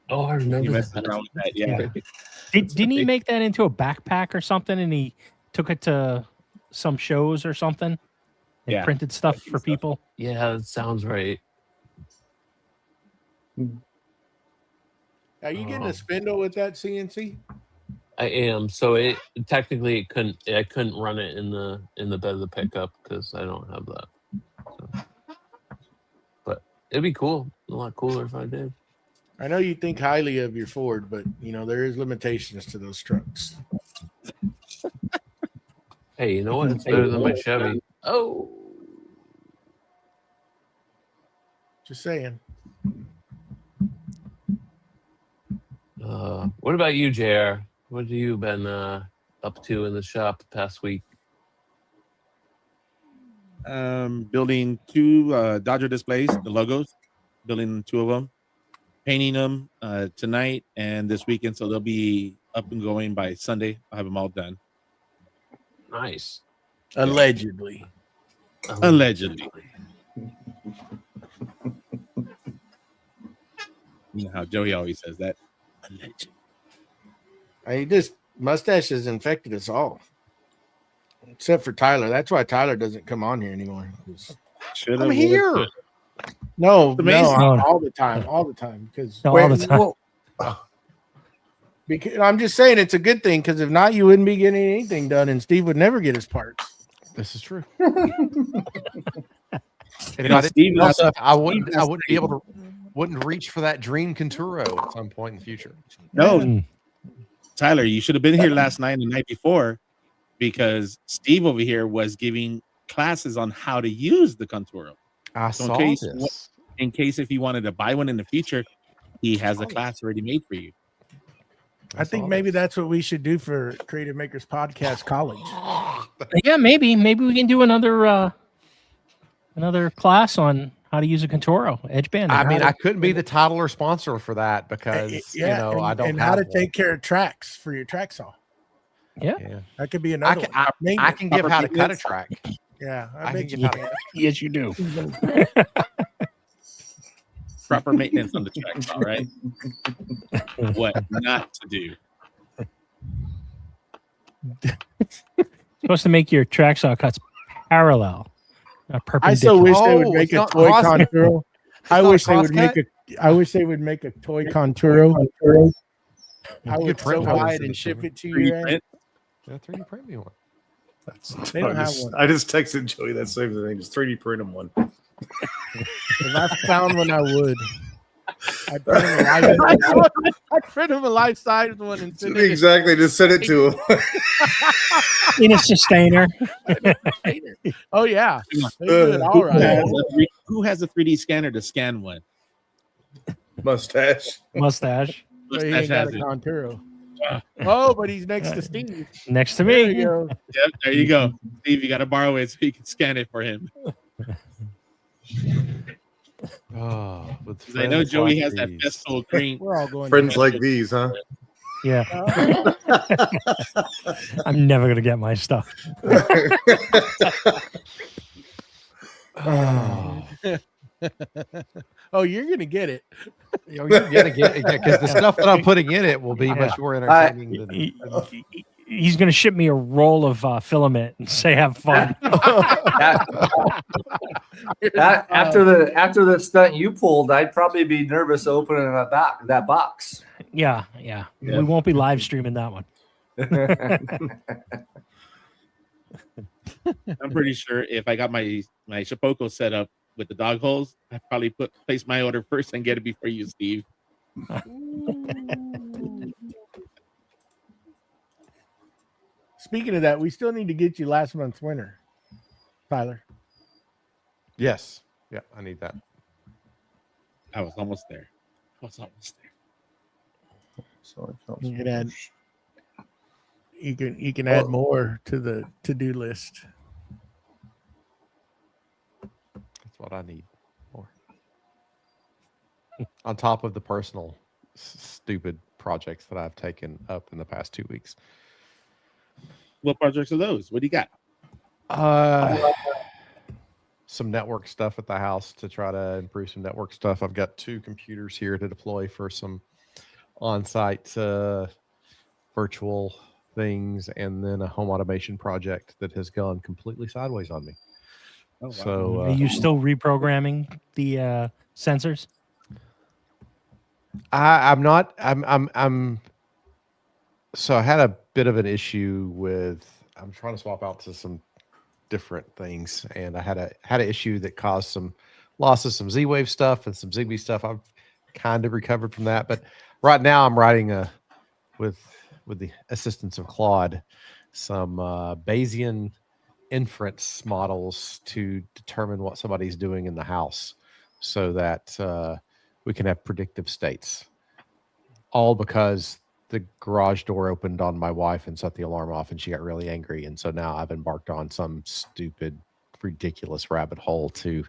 Oh, I He remember messes that. around with that. Yeah. Didn't he make that into a backpack or something? And he took it to some shows or something and Yeah. printed stuff for people. Yeah, that sounds right. Are you getting Oh. a spindle with that CNC? I am. So it technically I couldn't run it in the bed of the pickup because I don't have that. So. But it'd be cool. A lot cooler if I did. I know you think highly of your Ford, but you know there is limitations to those trucks. Hey, you know what? It's better than my Chevy. Oh, Just saying. what about you, JR? What have you been up to in the shop the past week? Building two Dodger displays, the logos, building two of them, painting them tonight and this weekend, so they'll be up and going by Sunday. I'll have them all done. Nice. Allegedly. Allegedly. You know how Joey always says that. Allegedly. I just mustache has infected us all, except for Tyler. That's why Tyler doesn't come on here anymore. Should've, I'm would've, here. could've. No, Amazing. all the time, because No, all the time. because I'm just saying it's a good thing because if not, you wouldn't be getting anything done, and Steve would never get his parts. This is true. You know, Steve got the- I wouldn't be able to wouldn't reach for that dream Conturo at some point in the future. No, Mm. Tyler, you should have been here last night and the night before, because Steve over here was giving classes on how to use the Conturo. I So in saw case- this. In case if you wanted to buy one in the future, he has a class already made for you. I think saw maybe this. that's what we should do for Creative Makers Podcast College. Yeah, maybe we can do another class on how to use a Conturo edge band. I mean, I couldn't be the title or sponsor for that because you know and, I don't and have how to one. take care of tracks for your track saw. Yeah. That could be I another can, one. I Maintenance. can give how to cut a track. Yeah, I bet can you give can. Yes, you do. Proper maintenance on the track, all right? What not to do. Supposed to make your track saw cuts parallel, not I so perpendicular. wish they Oh, would make it's a not toy cross- Conturo. I not a wish they would cross-cut? make a. I wish they would make a toy Conturo. I You would could print so one buy and it send and it to ship me. it to 3D you. print. Yeah, 3D print me one. They don't have one. I just texted Joey that same thing. Just 3D print him one. If I found one, I would. I'd print him a life. I'd print him a life-size one and send it. Exactly. Just send it to him. In a sustainer. Oh yeah, Come on. they do it all right. Who has a 3D scanner to scan one? Mustache. Mustache. But he Mustache ain't got has a it. Conturo. Oh, but he's next to Steve. Next to There me. you go. Yep, there you go. Steve, you got to borrow it so you can scan it for him. Oh, with 'Cause I know friends Joey like has that these. Festool green. We're all going. Friends to like these, huh? Yeah. I'm never going to get my stuff. Oh, Oh, you're gonna get it. you're gonna get it because the stuff that I'm putting in it will be much more entertaining than. He's going to ship me a roll of filament and say, have fun. After the stunt you pulled, I'd probably be nervous opening that box. Yeah. We won't be live streaming that one. I'm pretty sure if I got my Shapoko set up with the dog holes, I'd probably place my order first and get it before you, Steve. Speaking of that, we still need to get you last month's winner, Tyler. Yes. Yeah, I need that. I was almost there. So You can add. You can add more to the to-do list. That's what I need more. On top of the personal stupid projects that I've taken up in the past 2 weeks. What projects are those? What do you got? Some network stuff at the house to try to improve some network stuff. I've got 2 computers here to deploy for some on-site virtual things, and then a home automation project that has gone completely sideways on me. Oh, wow. So Are you still reprogramming the sensors? I'm not. I'm. So I had a bit of an issue with. I'm trying to swap out to some different things, and I had an issue that caused some losses, some Z-Wave stuff and some Zigbee stuff. I've kind of recovered from that, but right now I'm writing with the assistance of Claude some Bayesian inference models to determine what somebody's doing in the house, so that we can have predictive states. All because the garage door opened on my wife and set the alarm off, and she got really angry. And so now I've embarked on some stupid, ridiculous rabbit hole to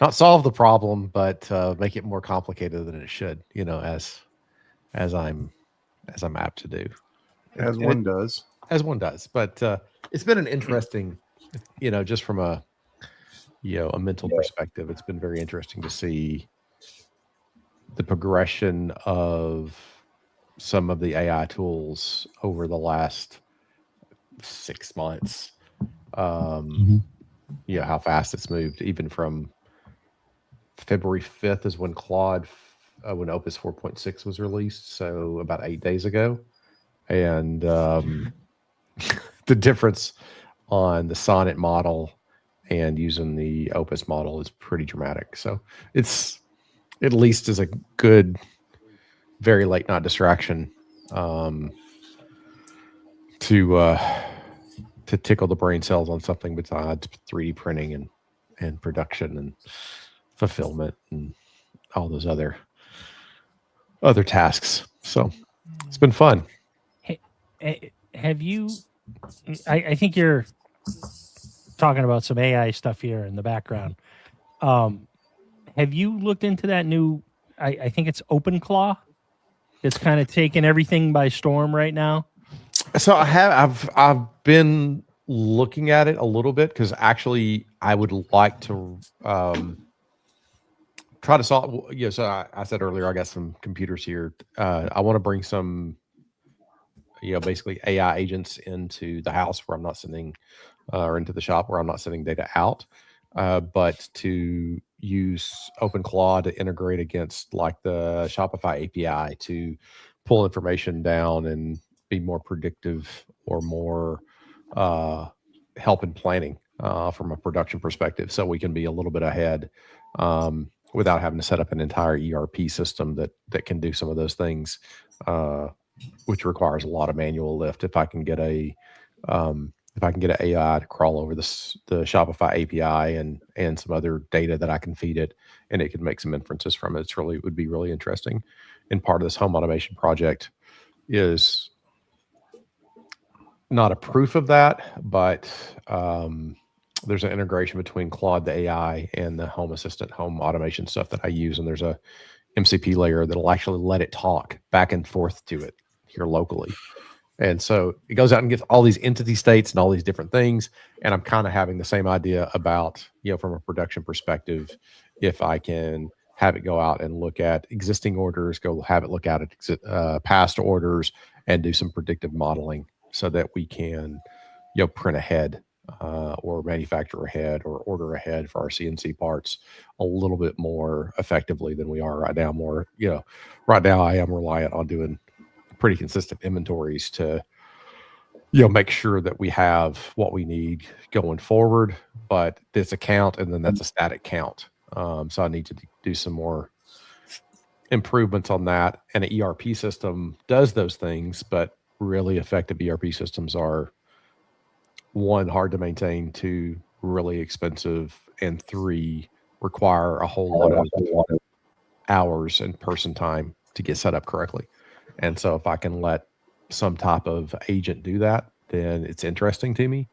not solve the problem, but make it more complicated than it should. You know, as I'm apt to do, as one does. as one does. But it's been an interesting, just from a mental perspective, it's been very interesting to see the progression of some of the AI tools over the last 6 months. How fast it's moved, even from February 5th is when Claude, when Opus 4.6 was released. So about 8 days ago. And the difference on the Sonnet model and using the Opus model is pretty dramatic. So it's at least is a good, very late night distraction to tickle the brain cells on something besides 3D printing and production and fulfillment and all those other tasks. So it's been fun. Have you? I think you're talking about some AI stuff here in the background. Have you looked into that new? I think it's OpenClaw. It's kind of taking everything by storm right now. So I've been looking at it a little bit, because actually I would like to try to solve. So I said earlier, I got some computers here. I want to bring some, basically AI agents into the house where I'm not sending, or into the shop where I'm not sending data out, but to use OpenClaw to integrate against like the Shopify API to pull information down and be more predictive or more help in planning from a production perspective, so we can be a little bit ahead without having to set up an entire ERP system that can do some of those things, which requires a lot of manual lift. If I can get an AI to crawl over the Shopify API and some other data that I can feed it, and it can make some inferences from it, it would be really interesting. And part of this home automation project is not a proof of that, but there's an integration between Claude, the AI, and the Home Assistant, home automation stuff that I use. And there's a MCP layer that'll actually let it talk back and forth to it here locally. And so it goes out and gets all these entity states and all these different things. And I'm kind of having the same idea about, from a production perspective, if I can have it go out and look at existing orders, have it look at past orders, and do some predictive modeling so that we can, print ahead or manufacture ahead or order ahead for our CNC parts a little bit more effectively than we are right now. Right now I am reliant on doing pretty consistent inventories to, make sure that we have what we need going forward. But it's a count, and then that's a static count. So I need to do some more improvements on that. And an ERP system does those things, but really effective ERP systems are, 1, hard to maintain, 2, really expensive, and 3, require a whole lot of hours and person time to get set up correctly. And so if I can let some type of agent do that, then it's interesting to me.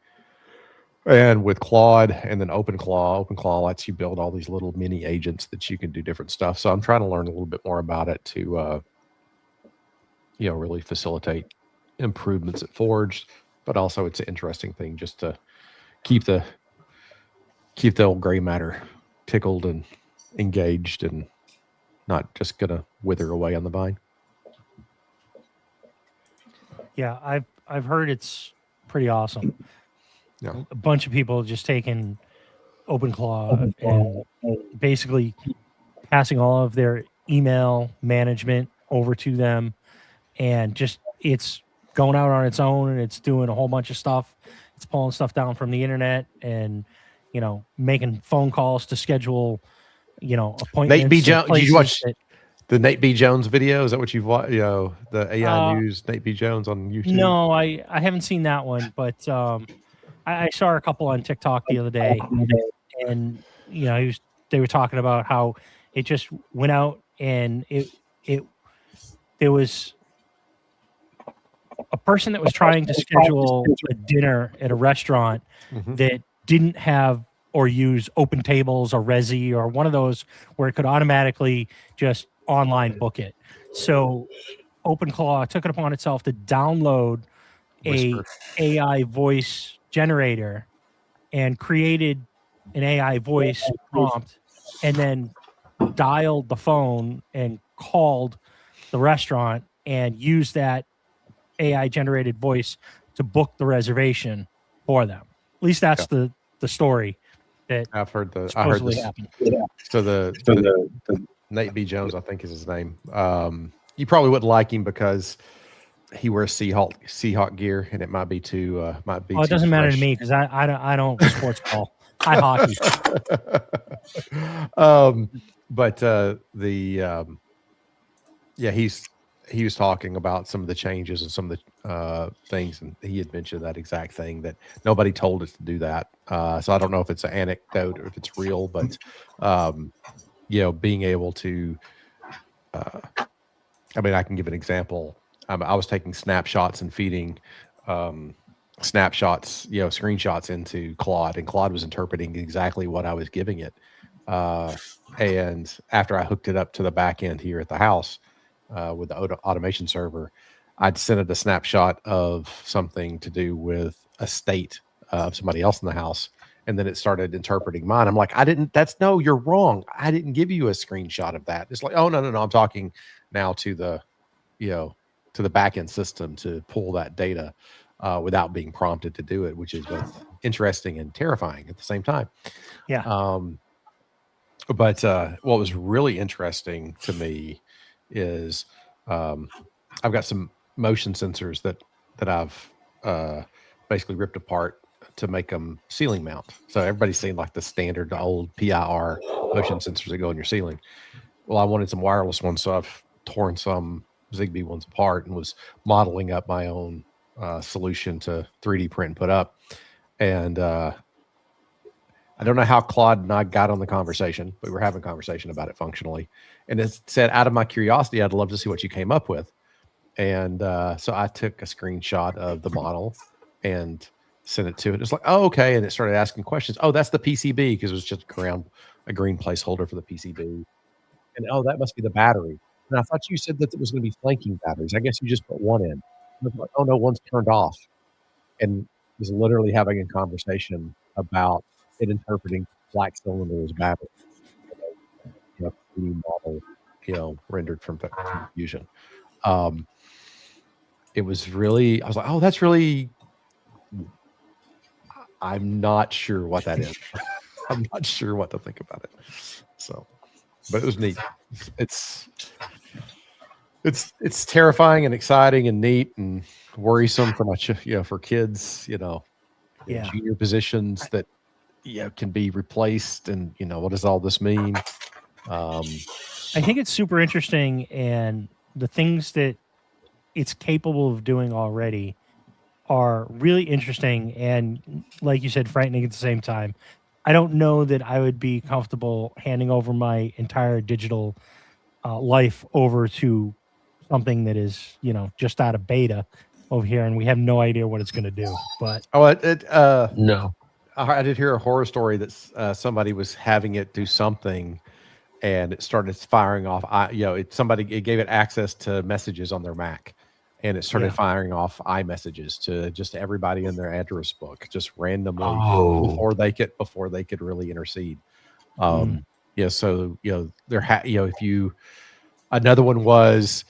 And with Claude and then OpenClaw lets you build all these little mini agents that you can do different stuff. So I'm trying to learn a little bit more about it to, really facilitate improvements at Forged. But also it's an interesting thing just to keep the old gray matter tickled and engaged and not just gonna wither away on the vine. Yeah, I've heard it's pretty awesome. Yeah. A bunch of people just taking OpenClaw and basically passing all of their email management over to them, and just it's going out on its own, and it's doing a whole bunch of stuff. It's pulling stuff down from the internet and, making phone calls to schedule, appointments. Nate B. Jones, did you watch that, the Nate B. Jones video? Is that what you've watched? The AI News, Nate B. Jones on YouTube? No, I haven't seen that one, but I saw a couple on TikTok the other day, and they were talking about how it just went out and there was a person that was trying to schedule a dinner at a restaurant that didn't have or use Open Tables or Resi or one of those where it could automatically just online book it. So OpenClaw took it upon itself to download a AI voice generator and created an AI voice prompt, and then dialed the phone and called the restaurant and used that AI generated voice to book the reservation for them. At least that's the story that I've heard. supposedly happened. So the Nate B. Jones, I think is his name. You probably wouldn't like him because he wears Seahawk gear, and it might be too. Well, it doesn't matter to me because I don't sports ball. I hockey. He was talking about some of the changes and some of the things, and he had mentioned that exact thing, that nobody told us to do that. So I don't know if it's an anecdote or if it's real, but being able to, I can give an example. I was taking snapshots and feeding snapshots, screenshots into Claude, and Claude was interpreting exactly what I was giving it. And after I hooked it up to the back end here at the house, with the automation server, I'd sent it a snapshot of something to do with a state of somebody else in the house. And then it started interpreting mine. I'm like, no, you're wrong. I didn't give you a screenshot of that. It's like, oh, no. I'm talking now to the back end system to pull that data without being prompted to do it, which is both interesting and terrifying at the same time. Yeah. But what was really interesting to me is I've got some motion sensors that I've basically ripped apart to make them ceiling mount. So everybody's seen like the standard old PIR motion sensors that go in your ceiling. Well, I wanted some wireless ones, so I've torn some Zigbee ones apart and was modeling up my own solution to 3D print and put up. And I don't know how Claude and I got on the conversation, but we were having a conversation about it functionally. And it said, out of my curiosity, I'd love to see what you came up with. And so I took a screenshot of the model and sent it to it. It's like, oh, okay. And it started asking questions. Oh, that's the PCB, because it was just a green placeholder for the PCB. And oh, that must be the battery. And I thought you said that it was going to be flanking batteries. I guess you just put one in. I was like, oh no, one's turned off. And was literally having a conversation about it interpreting black cylinder as battery. 3D model, rendered from Fusion. It was really, I was like, oh, that's really, I'm not sure what that is. I'm not sure what to think about it. So, but it was neat. It's terrifying and exciting and neat and worrisome for for kids, in junior positions that can be replaced, and what does all this mean? I think it's super interesting, and the things that it's capable of doing already are really interesting and, like you said, frightening at the same time. I don't know that I would be comfortable handing over my entire digital life over to something that is, just out of beta over here, and we have no idea what it's going to do. But No. I did hear a horror story that somebody was having it do something, and it started firing off. It gave it access to messages on their Mac, and it started firing off iMessages to just everybody in their address book, just randomly before they could really intercede. So another one was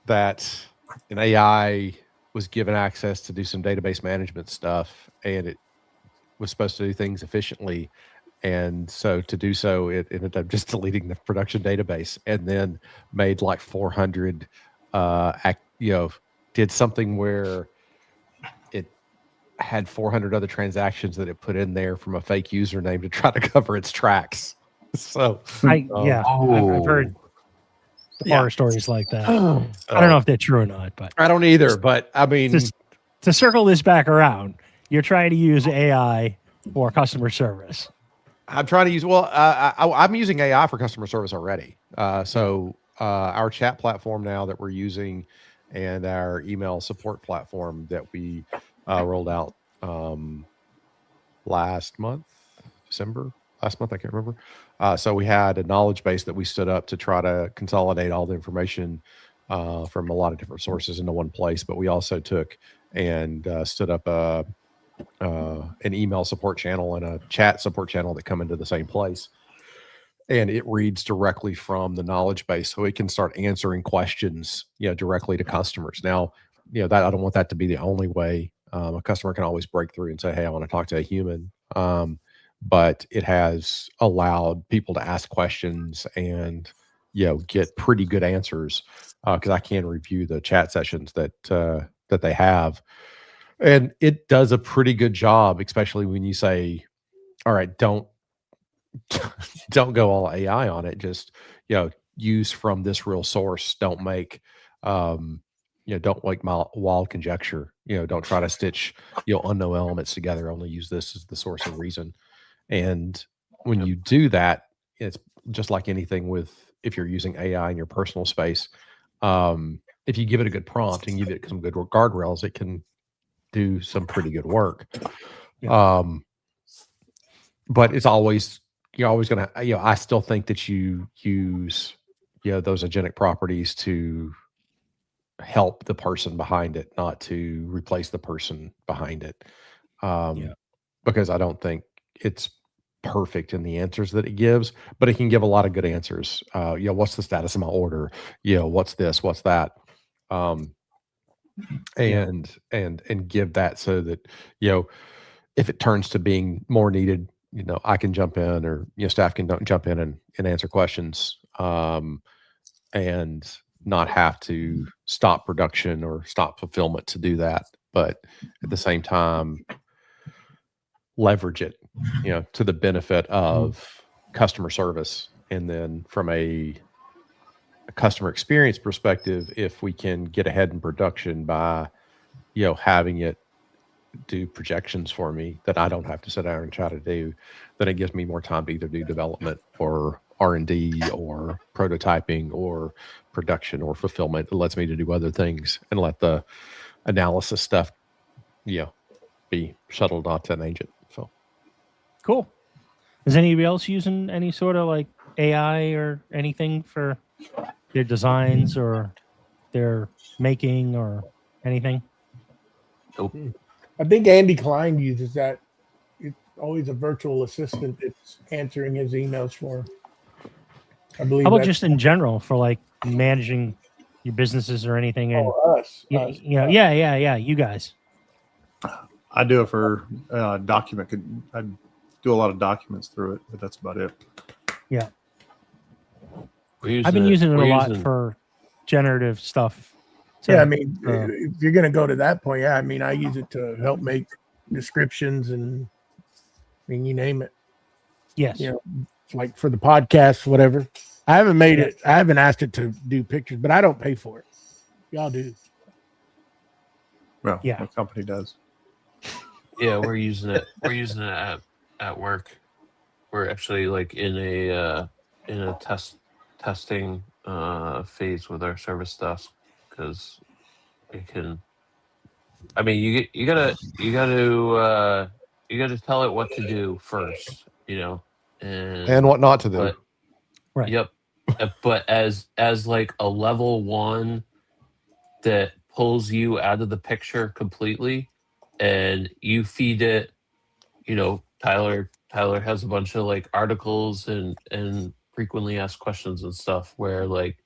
that an AI was given access to do some database management stuff, and it was supposed to do things efficiently. And so to do so, it ended up just deleting the production database, and then made like 400, did something where it had 400 other transactions that it put in there from a fake username to try to cover its tracks. So I've heard horror stories like that. I don't know if they're true or not, but I don't either. But I mean, to circle this back around, you're trying to use AI for customer service. I'm trying to use, I'm using AI for customer service already. Our chat platform now that we're using, and our email support platform that we rolled out last month, I can't remember. So we had a knowledge base that we stood up to try to consolidate all the information from a lot of different sources into one place. But we also took and stood up an email support channel and a chat support channel that come into the same place. And it reads directly from the knowledge base, so it can start answering questions, directly to customers. Now, that I don't want that to be the only way. A customer can always break through and say, "Hey, I want to talk to a human." But it has allowed people to ask questions and get pretty good answers, because I can review the chat sessions that they have, and it does a pretty good job, especially when you say, "All right, don't go all AI on it. Just use from this real source. Don't make don't make wild conjecture. Don't try to stitch unknown elements together. Only use this as the source of reason." And when you do that, it's just like anything if you're using AI in your personal space. If you give it a good prompt and give it some good guardrails, it can do some pretty good work. But it's always, you're always going to, I still think that you use, those agentic properties to help the person behind it, not to replace the person behind it. Because I don't think it's perfect in the answers that it gives, but it can give a lot of good answers. What's the status of my order? What's this? What's that? And give that so that, if it turns to being more needed, I can jump in, or, staff can jump in and answer questions. And not have to stop production or stop fulfillment to do that, but at the same time leverage it, to the benefit of customer service. And then from a customer experience perspective, if we can get ahead in production by, having it do projections for me that I don't have to sit down and try to do, then it gives me more time to either do development or R&D or prototyping or production or fulfillment. It lets me to do other things and let the analysis stuff, be shuttled out to an agent. So Cool. Is anybody else using any sort of like AI or anything for their designs or their making or anything? Nope. I think Andy Klein uses that. It's always a virtual assistant that's answering his emails for him. I believe. How about that's just in general for like managing your businesses or anything? And us? yeah, you guys. I do it for document. I do a lot of documents through it, but that's about it. Yeah. We're I've been using it a we're lot using- for generative stuff. So, Yeah, I mean, uh, if you're going to go to that point, I mean, I use it to help make descriptions and, I mean, you name it. yes. Like for the podcast, whatever. I haven't made it. I haven't asked it to do pictures, but I don't pay for it. Y'all do. Well, Yeah. my company does. Yeah, we're using it. We're using it at work. We're actually like in a testing phase with our service desk because it can. I mean, you gotta tell it what to do first, and what not to do. But, Right. Yep. But as like a level 1 that pulls you out of the picture completely, and you feed it, Tyler has a bunch of like articles and frequently asked questions and stuff where like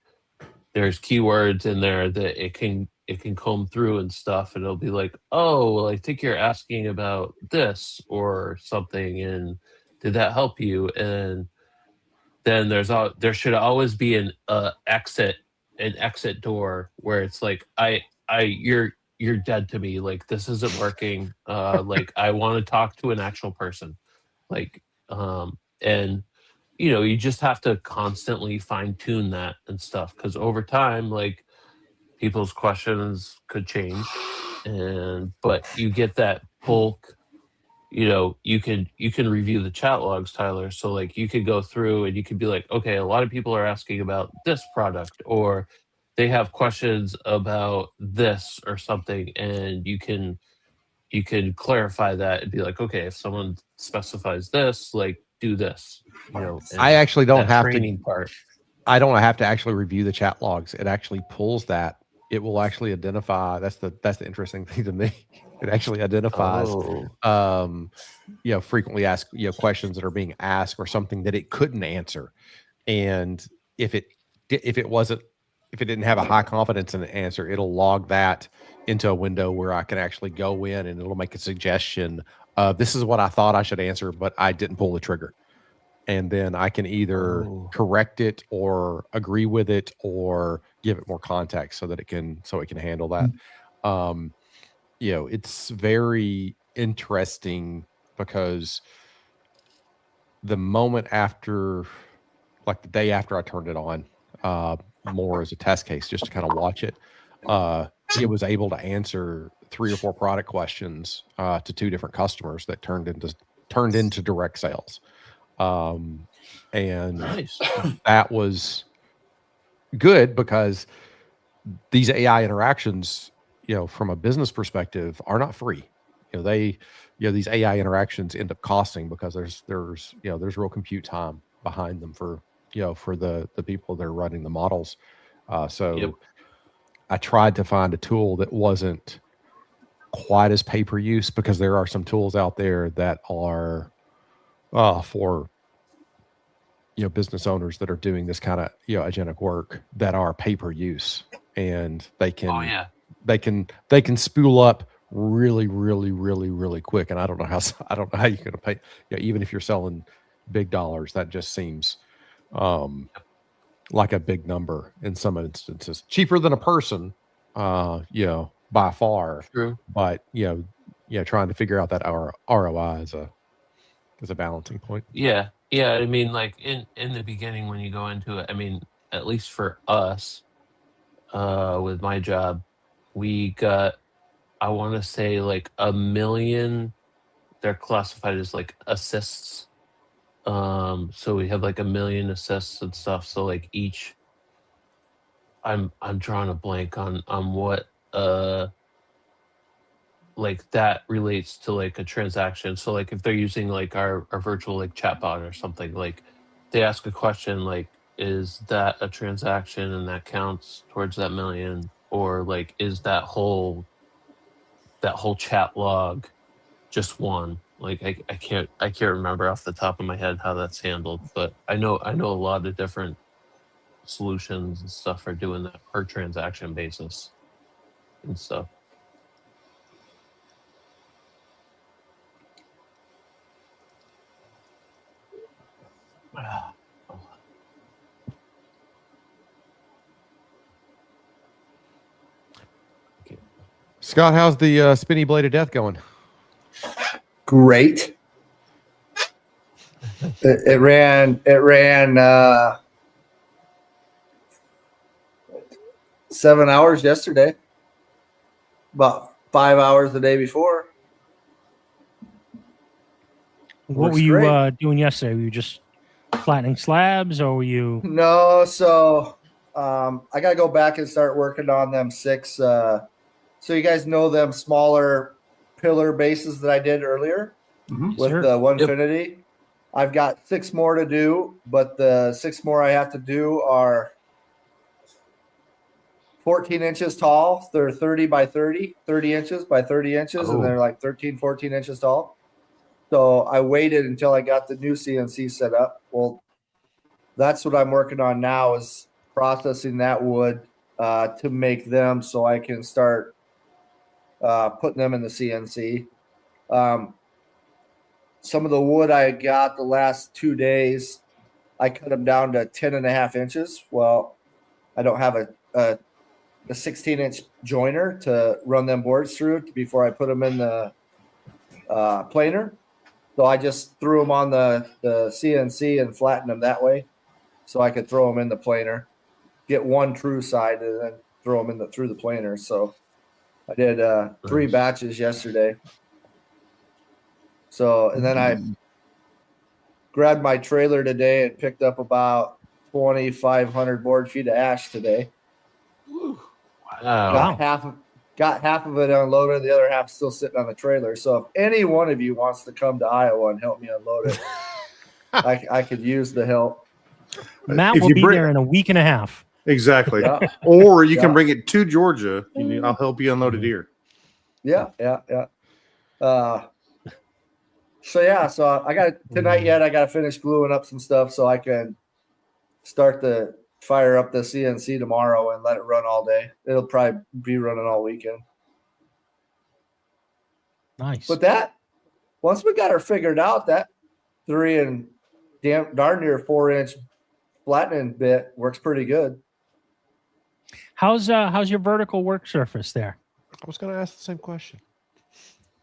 there's keywords in there that it can comb through and stuff, and it'll be like, oh, well, I think you're asking about this or something, and did that help you? And then there should always be an exit door where it's like, you're dead to me, like this isn't working, like I want to talk to an actual person, like and you just have to constantly fine tune that and stuff, because over time, like people's questions could change, but you get that bulk. You can review the chat logs, Tyler. So like you could go through and you could be like, okay, a lot of people are asking about this product, or they have questions about this or something, and you can clarify that and be like, okay, if someone specifies this, like do this. I actually don't that have to. training part. I don't have to actually review the chat logs. It actually pulls that. It will actually identify. That's the interesting thing to me. It actually identifies, frequently asked, questions that are being asked or something that it couldn't answer. And if it didn't have a high confidence in the answer, it'll log that into a window where I can actually go in and it'll make a suggestion of, this is what I thought I should answer, but I didn't pull the trigger. And then I can either correct it or agree with it or give it more context so that it can handle that. It's very interesting because the moment after, like the day after I turned it on, more as a test case, just to kind of watch it, it was able to answer 3 or 4 product questions to 2 different customers that turned into direct sales. And Nice. that was good because these AI interactions, from a business perspective, are not free. These AI interactions end up costing because there's real compute time behind them for the people that are running the models. So I tried to find a tool that wasn't quite as pay per use, because there are some tools out there that are for business owners that are doing this kind of agentic work that are pay per use, and they can they can spool up really, really, really, really quick. And I don't know how you're going to pay. Even if you're selling big dollars, that just seems like a big number in some instances. Cheaper than a person, by far. True. But trying to figure out that ROI is a balancing point. Yeah. I mean, like in the beginning when you go into it, I mean, at least for us, with my job, we got, I want to say like 1 million. They're classified as like assists. So we have like 1 million assists and stuff. So like each, I'm drawing a blank on what like that relates to like a transaction. So like if they're using like our virtual like chatbot or something, like they ask a question like, is that a transaction and that counts towards that 1 million, or like is that whole chat log just one? Like I can't remember off the top of my head how that's handled, but I know a lot of different solutions and stuff are doing that per transaction basis and stuff. Scott, how's the spinny blade of death going? Great. It ran 7 hours yesterday, about 5 hours the day before. What Works were you great. doing yesterday? Were you just flattening slabs, or were you? No, so I gotta go back and start working on them 6. So you guys know them smaller pillar bases that I did earlier with Sure. the Onefinity. I've got 6 more to do, but the 6 more I have to do are 14 inches tall. They're 30 by 30 inches by 30 inches, and they're like 13, 14 inches tall. So I waited until I got the new CNC set up. Well, that's what I'm working on now, is processing that wood to make them so I can start putting them in the CNC. Some of the wood I got the last 2 days, I cut them down to 10.5 inches. Well, I don't have a 16-inch joiner to run them boards through before I put them in the planer. So I just threw them on the CNC and flattened them that way, so I could throw them in the planer, get one true side, and then throw them through the planer. So I did 3 batches yesterday. So, and then I grabbed my trailer today and picked up about 2,500 board feet of ash today. Wow. Got half of it unloaded. The other half still sitting on the trailer. So if any one of you wants to come to Iowa and help me unload it, I could use the help. Matt If will you be bring- there in a week and a half. Exactly. Yeah. Or you can Yeah. bring it to Georgia. I'll help you unload it here. Yeah. So I got tonight yet. I got to finish gluing up some stuff so I can start to fire up the CNC tomorrow and let it run all day. It'll probably be running all weekend. Nice. But that, once we got her figured out, that 3 and darn near 4-inch flattening bit works pretty good. How's your vertical work surface there? I was going to ask the same question.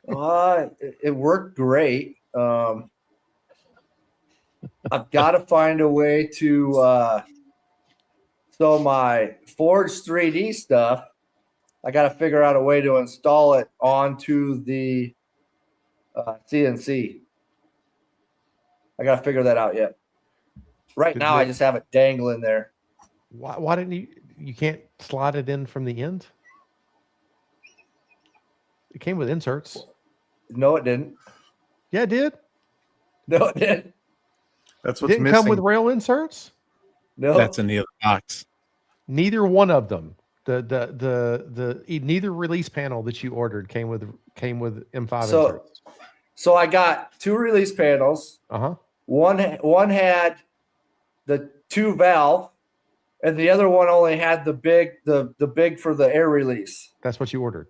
It worked great. I've got to find a way to so my Forge 3D stuff, I got to figure out a way to install it onto the CNC. I got to figure that out yet. Right now, I just have it dangling there. Why didn't you can't slide it in from the end? It came with inserts. No, it didn't. Yeah, it did. No, it didn't. That's what's Didn't missing. come with rail inserts. No. That's in the other box. Neither one of them. Neither release panel that you ordered came with M5 inserts. So I got 2 release panels. Uh-huh. One had the 2 valve, and the other one only had the big for the air release. That's what you ordered.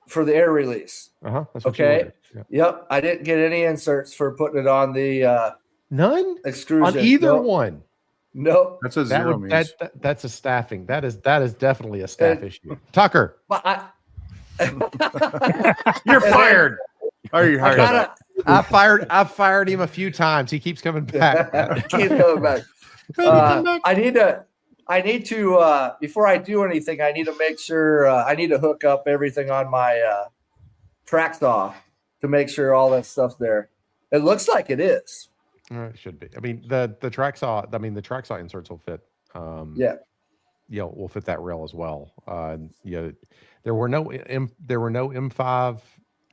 For the air release. Uh-huh. That's what you Okay. ordered. Yeah. Yep. I didn't get any inserts for putting it on the None extrusion. on either Nope. one. No, That's what That zero would, means. that's a staffing. That is definitely a staff issue. Tucker, but you're fired. Oh, you're I hired. gotta I've fired him a few times. He keeps coming back. keep going back. I need to before I do anything, I need to make sure I need to hook up everything on my track saw to make sure all that stuff's there. It looks like it is. It should be. I mean, the track saw. I mean, the track saw inserts will fit. Yeah. You know, will fit that rail as well. Yeah, there were no M5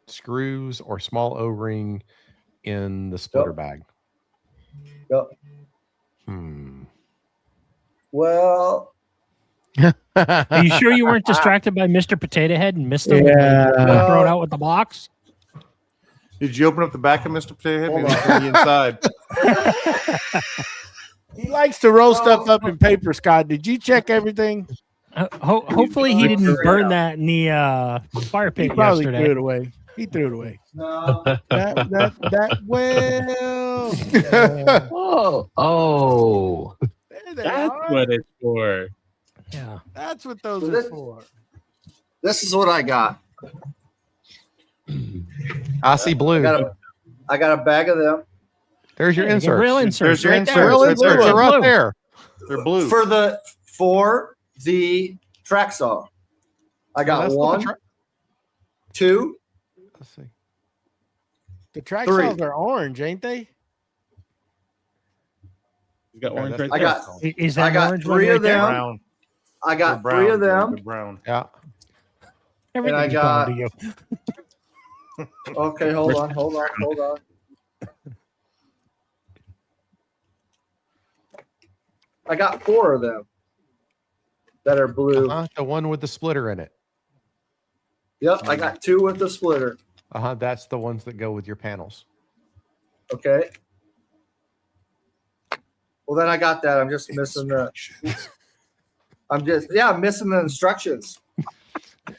screws or small O-ring in the splitter bag. Yep. Well, Are you sure you weren't distracted by Mr. Potato Head and missed him? Yeah. And throw it out with the box. Did you open up the back of Mr. Potato Head? Hold Maybe it's on the inside. He likes to roll stuff up in paper, Scott. Did you check everything? Hopefully he didn't burn that in the fire He pit probably threw yesterday. it away. He threw it away. no. That well. Oh. There they That's are. what it's for. Yeah. That's what those So are this- for. This is what I got. I see blue. I got a bag of them There's your You get inserts. real inserts. There's your right inserts. there. Real Right inserts there. are right Blue. there. They're blue. for the track saw. I got That's not the one, tra- 2, Let's see. The track 3. saws are orange, ain't they? You got orange that's right I there. got Is that I got orange one 3 right of there? them. brown. I They're got brown. 3 of them. They're brown. Yeah. Everything's got- going to you. Okay, hold on. I got 4 of them that are blue. The one with the splitter in it. Yep, I got 2 with the splitter. That's the ones that go with your panels. Okay. Well, then I got that. I'm just missing the. I'm missing the instructions.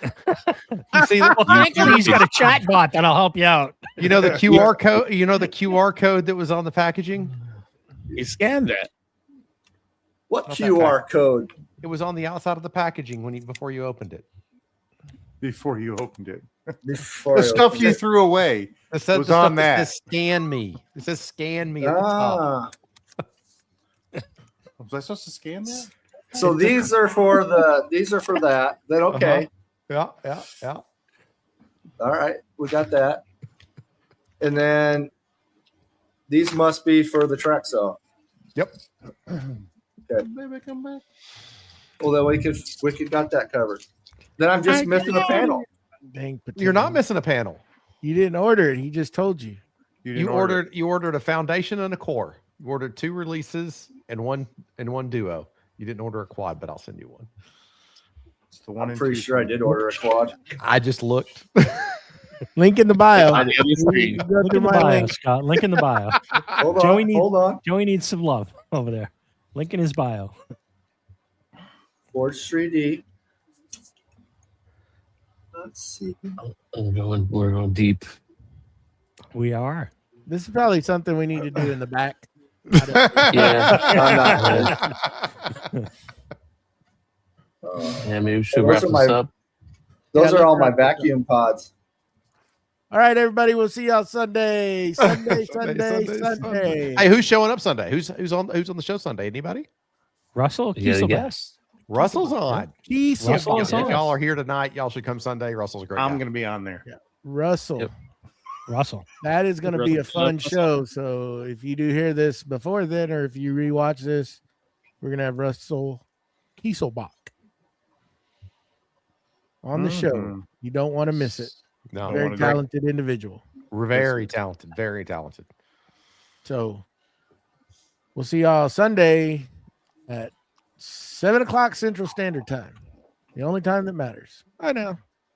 You see, Well, thankfully he's got a chat bot that'll help you out. you know the QR code. You know the QR code that was on the packaging. You scanned that. What Not that QR code? It was on the outside of the packaging before you opened it. Before you opened it. Before The I stuff opened you it. threw away. It says was the on stuff that. says scan me. It says scan me at the top. Ah, Was I supposed to scan that? so these are for that. Then okay. Yeah. All right, we got that. And then these must be for the track saw. Yep. Baby, come back. Well, then we could got that covered. Then I'm just missing a panel. Dang potato. You're not missing a panel. You didn't order it. He just told you. didn't You order ordered a foundation and a core. You ordered 2 releases and one duo. You didn't order a quad, but I'll send you one. It's the one I'm and pretty two sure I thing. did order a quad. I just looked. Link in the bio. On the other You screen. can go Link through in the my bio, link. Scott. Link in the bio. Hold Joey on, needs- hold on. Joey needs some love over there. Link in his bio. Forge 3D. Let's see. We're going deep. We are. This is probably something we need to do in the back. Yeah. I'm not Yeah, maybe we should Those wrap are this my- up. Those Yeah, are all let's my vacuum pods. All right, everybody. We'll see y'all Sunday. Sunday. Hey, who's showing up Sunday? Who's on the show Sunday? Anybody? Russell You gotta Kieselbeck. guess. Russell's on. Russell is If on. y'all are here tonight, y'all should come Sunday. Russell's a great. I'm guy. going to be on there. Russell. Yep. Russell. That is going to be a fun show. So if you do hear this before then, or if you rewatch this, we're going to have Russell Kieselbach on the show. Mhm. You don't want to miss it. No, wanna Very drink. talented individual. very talented. Very talented. So we'll see y'all Sunday at 7 o'clock Central Standard Time. The only time that matters. Bye now.